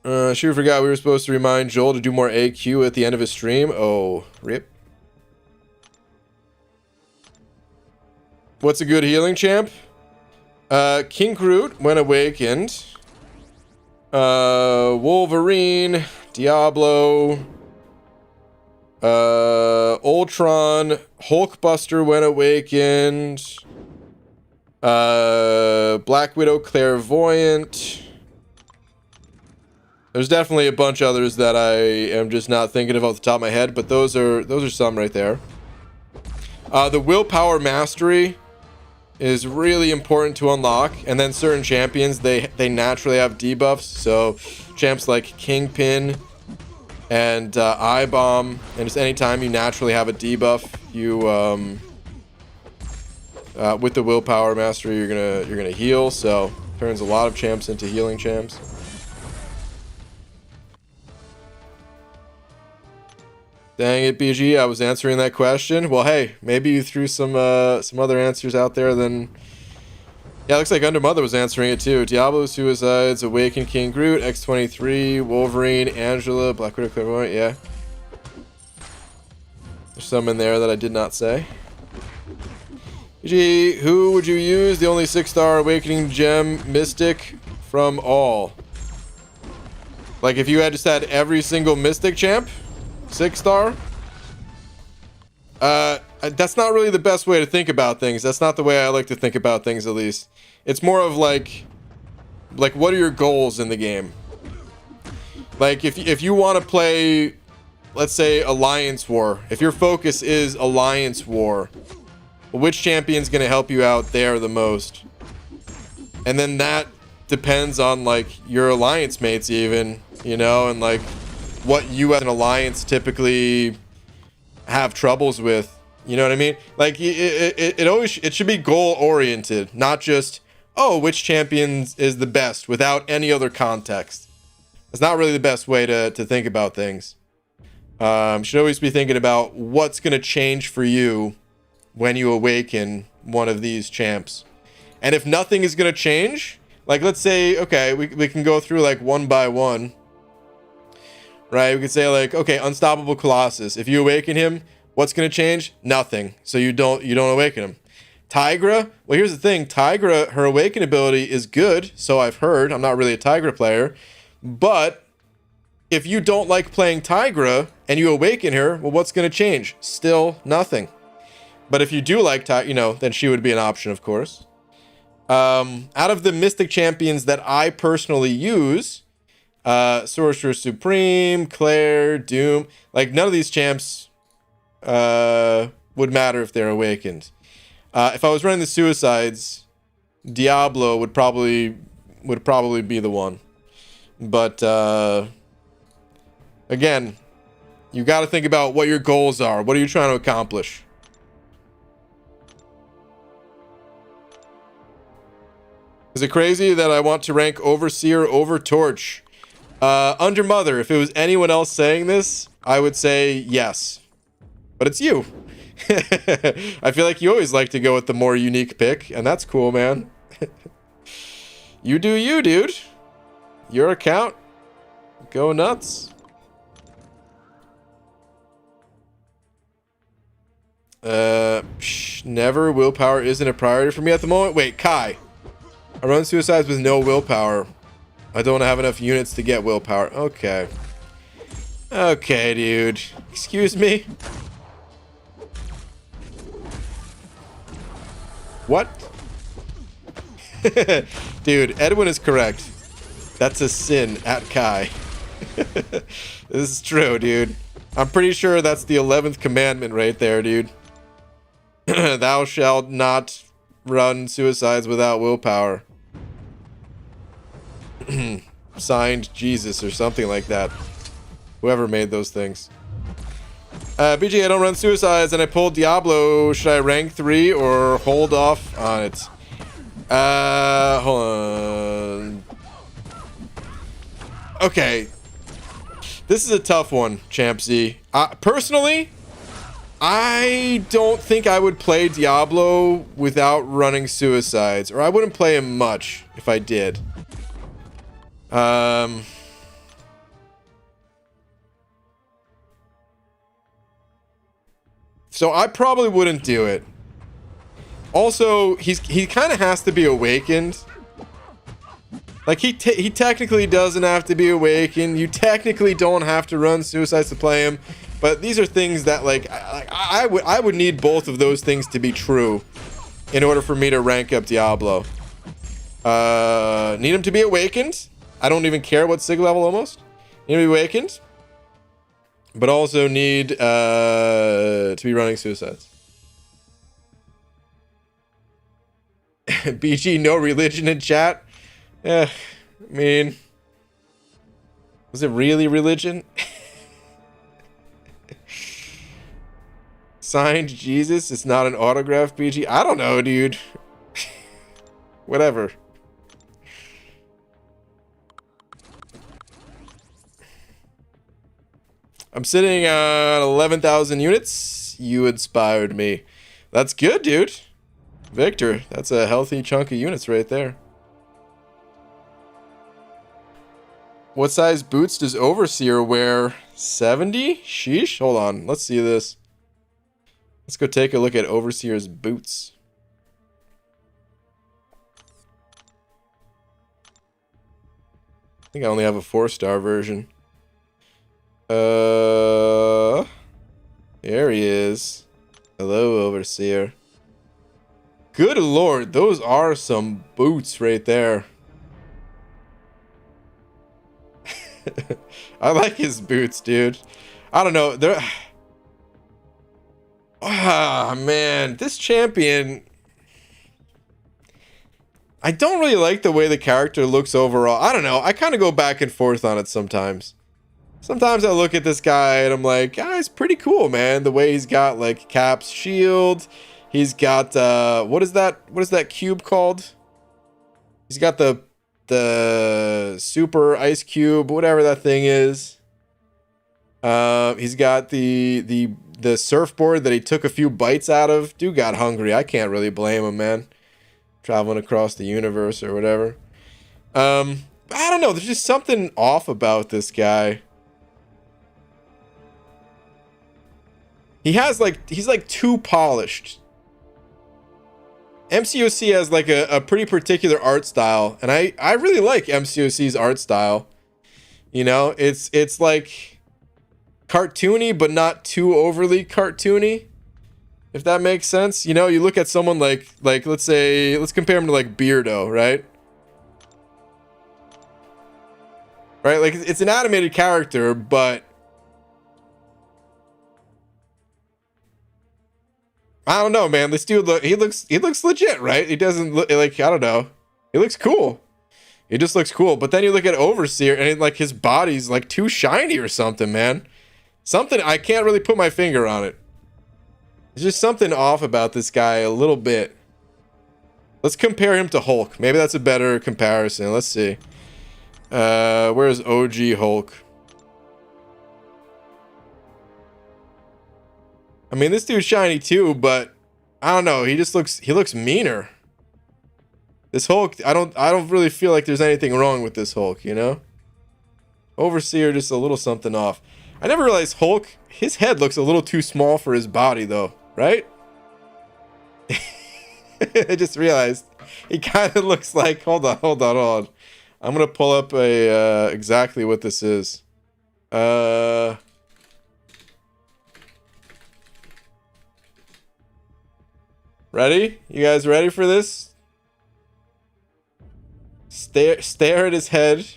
Sure forgot we were supposed to remind Joel to do more AQ at the end of his stream. Oh, rip. What's a good healing champ? King Groot when awakened. Wolverine, Diablo, Ultron, Hulkbuster when awakened. Black Widow, Clairvoyant. There's definitely a bunch of others that I am just not thinking of off the top of my head, but those are some right there. The Willpower Mastery is really important to unlock, and then certain champions, they naturally have debuffs, so champs like Kingpin And eye bomb, and just anytime you naturally have a debuff, you with the willpower mastery, you're gonna heal. So turns a lot of champs into healing champs. Dang it, BG! I was answering that question. Well, hey, maybe you threw some other answers out there than. Yeah, looks like Under Mother was answering it too. Diablo, Suicides, Awakened King Groot, X23, Wolverine, Angela, Black Widow, Clairvoyant. Yeah, there's some in there that I did not say. BG, who would you use? The only 6-star Awakening Gem Mystic from all. Like if you had just had every single Mystic champ, 6-star. That's not really the best way to think about things. That's not the way I like to think about things, at least. It's more of like what are your goals in the game? Like if you want to play, let's say, Alliance War. If your focus is Alliance War, which champion's going to help you out there the most? And then that depends on like your alliance mates even, you know, and like what you as an alliance typically have troubles with. You know what I mean? Like it should be goal oriented, not just, oh, which champion is the best without any other context. It's not really the best way to think about things. Should always be thinking about what's going to change for you when you awaken one of these champs. And if nothing is going to change, like let's say, okay, we can go through like one by one, right? We could say like, okay, Unstoppable Colossus. If you awaken him, what's going to change? Nothing. So you don't awaken him. Tigra, well, here's the thing. Tigra, her awaken ability is good, so I've heard. I'm not really a Tigra player, but if you don't like playing Tigra and you awaken her, well, what's going to change? Still nothing. But if you do like Tigra, you know, then she would be an option, of course. Out of the Mystic champions that I personally use, Sorcerer Supreme, Claire, Doom, like none of these champs would matter if they're awakened. If I was running the Suicides, Diablo would probably be the one. But again, you got to think about what your goals are. What are you trying to accomplish? Is it crazy that I want to rank Overseer over Torch? Under Mother, if it was anyone else saying this, I would say yes. But it's you. I feel like you always like to go with the more unique pick, and that's cool, man. You do you, dude. Your account. Go nuts. Never. Willpower isn't a priority for me at the moment. Wait, Kai. I run Suicides with no willpower. I don't have enough units to get willpower. Okay. Okay, dude. Excuse me? What? Dude, Edwin is correct. That's a sin at Kai. This is true, dude. I'm pretty sure that's the 11th commandment right there, dude. Thou shalt not run Suicides without willpower. Signed Jesus or something like that. Whoever made those things. BG, I don't run Suicides and I pulled Diablo. Should I rank 3 or hold off on it? Hold on. Okay. This is a tough one, Champ Z. Personally, I don't think I would play Diablo without running Suicides. Or I wouldn't play him much if I did. So I probably wouldn't do it. Also, he kind of has to be awakened. Like he technically doesn't have to be awakened. You technically don't have to run Suicides to play him. But these are things that like I would need both of those things to be true in order for me to rank up Diablo. Need him to be awakened. I don't even care what sig level almost. Need to be awakened. But also need to be running Suicides. BG, no religion in chat. I mean, was it really religion? Signed Jesus. It's not an autograph BG. I don't know, dude. Whatever. I'm sitting on 11,000 units. You inspired me. That's good, dude. Victor, that's a healthy chunk of units right there. What size boots does Overseer wear? 70? Sheesh. Hold on. Let's see this. Let's go take a look at Overseer's boots. I think I only have a 4-star version. There he is. Hello, Overseer. Good lord, those are some boots right there. I like his boots, dude. I don't know. They're... Ah, man. This champion... I don't really like the way the character looks overall. I don't know. I kind of go back and forth on it sometimes. Sometimes I look at this guy and I'm like, ah, he's pretty cool, man. The way he's got, like, Cap's shield. He's got, what is that cube called? He's got the super ice cube, whatever that thing is. He's got the surfboard that he took a few bites out of. Dude got hungry. I can't really blame him, man. Traveling across the universe or whatever. I don't know. There's just something off about this guy. He's like too polished. MCOC has like a pretty particular art style, and I really like MCOC's art style. You know, it's like cartoony, but not too overly cartoony, if that makes sense. You know, you look at someone like let's compare him to like Beardo, right? Right, like it's an animated character, but I don't know, man. This dude he looks legit, right? He doesn't look like, I don't know. He looks cool. He just looks cool. But then you look at Overseer and like his body's like too shiny or something, man. Something, I can't really put my finger on it. There's just something off about this guy a little bit. Let's compare him to Hulk. Maybe that's a better comparison. Let's see. Where's OG Hulk? I mean, this dude's shiny too, but I don't know. He looks meaner. This Hulk, I don't really feel like there's anything wrong with this Hulk, you know? Overseer, just a little something off. I never realized Hulk, his head looks a little too small for his body though, right? I just realized he kind of looks like, hold on. I'm gonna pull up a exactly what this is. Ready? You guys ready for this? Stare at his head.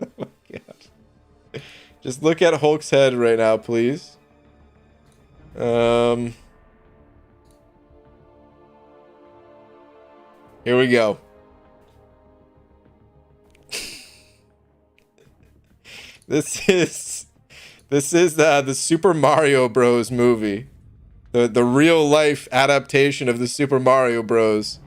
Oh my god. Just look at Hulk's head right now, please. Here we go. This is the Super Mario Bros. Movie. The real life adaptation of the Super Mario Bros.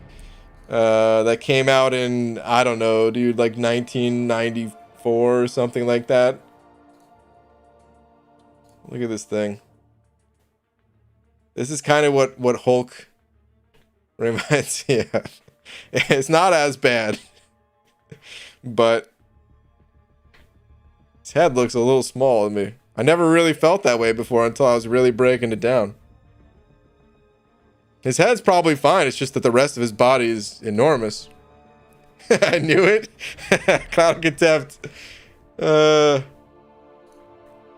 That came out in, I don't know, dude, like 1994 or something like that. Look at this thing. This is kind of what Hulk reminds me of. It's not as bad, but his head looks a little small to me. I never really felt that way before until I was really breaking it down. His head's probably fine. It's just that the rest of his body is enormous. I knew it. Cloud Contempt. I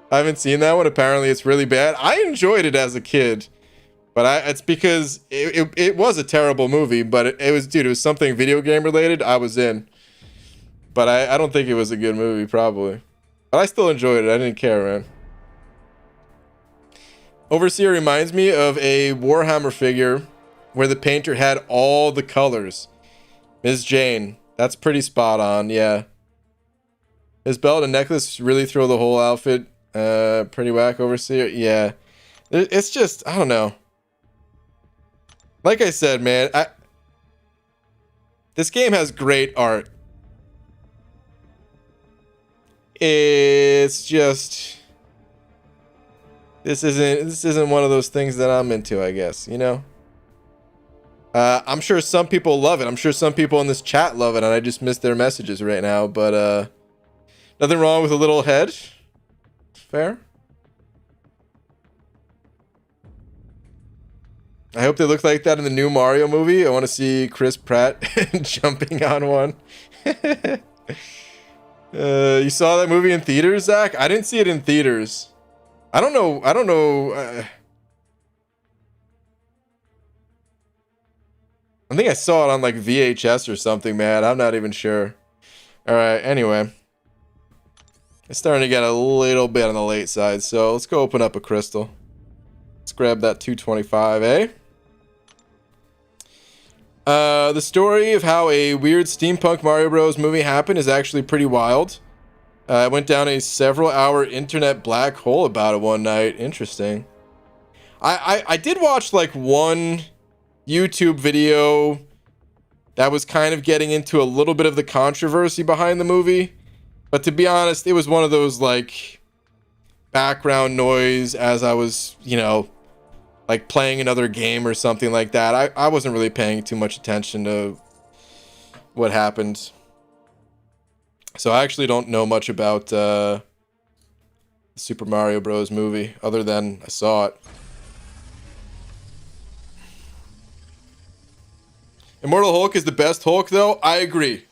haven't seen that one. Apparently, it's really bad. I enjoyed it as a kid, but it's because it was a terrible movie. But it was something video game related. I was in, but I don't think it was a good movie, probably. But I still enjoyed it. I didn't care, man. Overseer reminds me of a Warhammer figure where the painter had all the colors. Ms. Jane. That's pretty spot on, yeah. His belt and necklace really throw the whole outfit pretty whack, Overseer. Yeah. It's just, I don't know. Like I said, man, this game has great art. It's just, this isn't one of those things that I'm into, I guess, you know? I'm sure some people love it. I'm sure some people in this chat love it, and I just missed their messages right now, but nothing wrong with a little head. Fair. I hope they look like that in the new Mario movie. I want to see Chris Pratt jumping on one. You saw that movie in theaters, Zach? I didn't see it in theaters. I don't know. I think I saw it on like VHS or something, man. I'm not even sure. All right. Anyway, it's starting to get a little bit on the late side, so let's go open up a crystal. Let's grab that 225, eh? The story of how a weird steampunk Mario Bros. Movie happened is actually pretty wild. I went down a several-hour internet black hole about it one night. Interesting. I did watch like one YouTube video that was kind of getting into a little bit of the controversy behind the movie. But to be honest, it was one of those like background noise as I was, you know, like playing another game or something like that. I wasn't really paying too much attention to what happened. So I actually don't know much about the Super Mario Bros. Movie other than I saw it. Immortal Hulk is the best Hulk, though. I agree.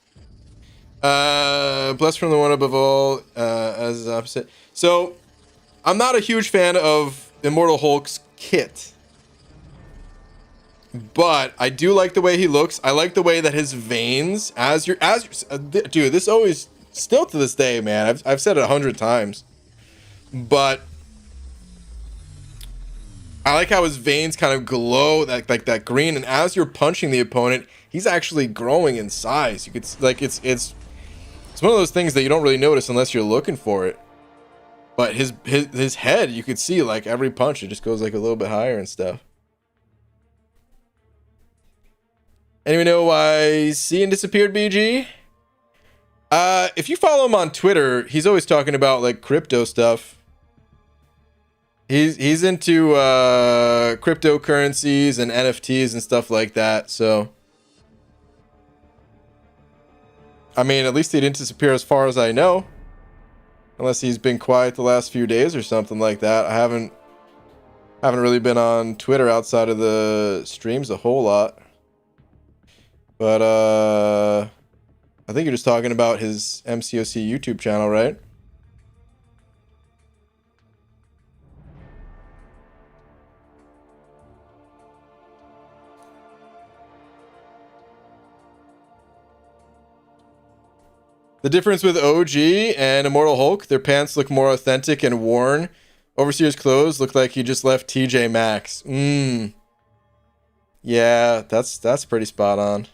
Blessed from the one above all, as opposite. So, I'm not a huge fan of Immortal Hulk's kit, but I do like the way he looks. I like the way that his veins, dude, this always, still to this day, man. I've said it 100 times, but I like how his veins kind of glow like that green, and as you're punching the opponent, he's actually growing in size. You could like it's one of those things that you don't really notice unless you're looking for it. But his head, you could see like every punch, it just goes like a little bit higher and stuff. Anyone know why Cian disappeared, BG? If you follow him on Twitter, he's always talking about like crypto stuff. He's into cryptocurrencies and NFTs and stuff like that, so I mean, at least he didn't disappear as far as I know. Unless he's been quiet the last few days or something like that. I haven't really been on Twitter outside of the streams a whole lot. But I think you're just talking about his MCOC YouTube channel, right? The difference with OG and Immortal Hulk, their pants look more authentic and worn. Overseer's clothes look like he just left TJ Maxx. Yeah, that's pretty spot on.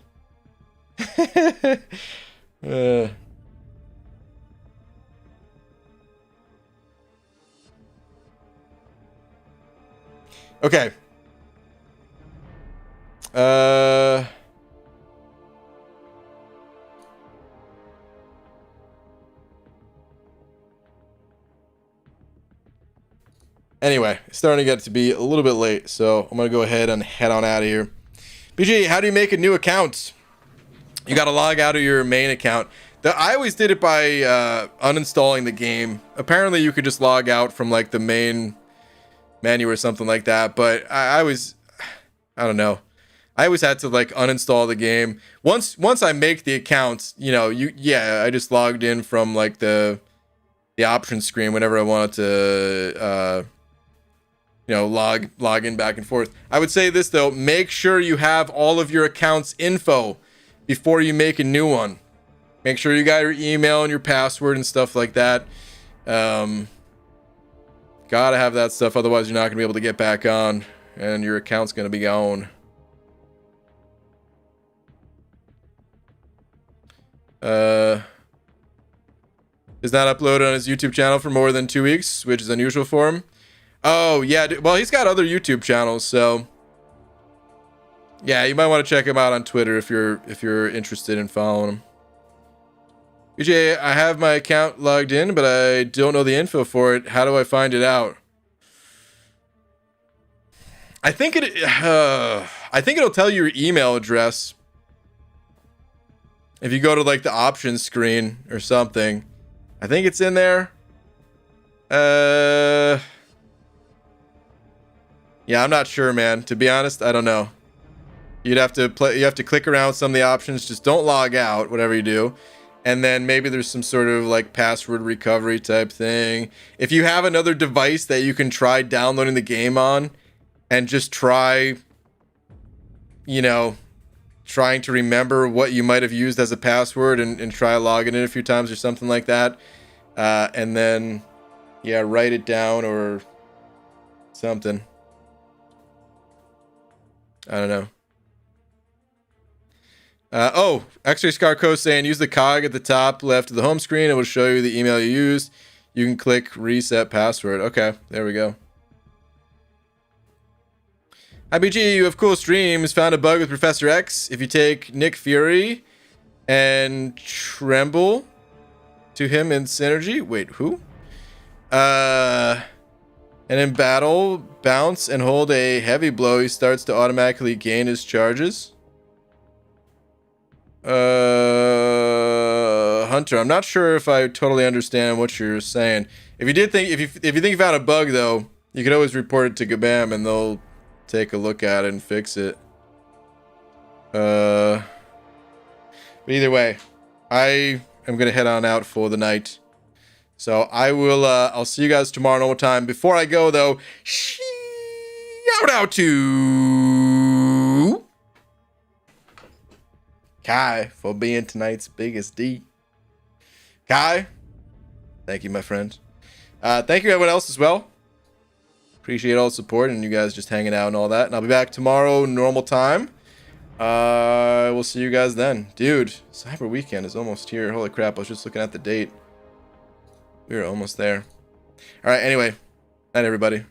Okay. Anyway, it's starting to get to be a little bit late, so I'm gonna go ahead and head on out of here. BG, how do you make a new account? You gotta log out of your main account. I always did it by uninstalling the game. Apparently you could just log out from like the main menu or something like that, but I don't know. I always had to like uninstall the game. Once I make the account, you know, I just logged in from like the options screen whenever I wanted to you know, log in back and forth. I would say this though, make sure you have all of your accounts info before you make a new one. Make sure you got your email and your password and stuff like that. Gotta have that stuff, otherwise you're not gonna be able to get back on and your account's gonna be gone. Is not uploaded on his YouTube channel for more than 2 weeks, which is unusual for him. Oh, yeah. Well, he's got other YouTube channels, so yeah, you might want to check him out on Twitter if you're interested in following him. BJ, I have my account logged in, but I don't know the info for it. How do I find it out? I think it'll tell you your email address if you go to like the options screen or something. I think it's in there. Yeah, I'm not sure, man. To be honest, I don't know. You have to click around some of the options. Just don't log out, whatever you do. And then maybe there's some sort of like password recovery type thing. If you have another device that you can try downloading the game on and just try, you know, trying to remember what you might have used as a password and try logging in a few times or something like that. And then, yeah, write it down or something. I don't know. X-Ray Scarco saying use the cog at the top left of the home screen. It will show you the email you used. You can click reset password. Okay, there we go. IBG, you have cool streams. Found a bug with Professor X. If you take Nick Fury and Tremble to him in synergy. Wait, who? And in battle, bounce and hold a heavy blow. He starts to automatically gain his charges. Hunter, I'm not sure if I totally understand what you're saying. If you think you found a bug though, you could always report it to Gabam and they'll take a look at it and fix it. But either way, I am gonna head on out for the night. So I will I'll see you guys tomorrow normal time. Before I go though, shout out to Kai for being tonight's biggest D. Kai, thank you, my friend. Thank you everyone else as well. Appreciate all the support and you guys just hanging out and all that. And I'll be back tomorrow, normal time. We'll see you guys then. Dude, Cyber Weekend is almost here. Holy crap, I was just looking at the date. We are almost there. All right, anyway. Night, everybody.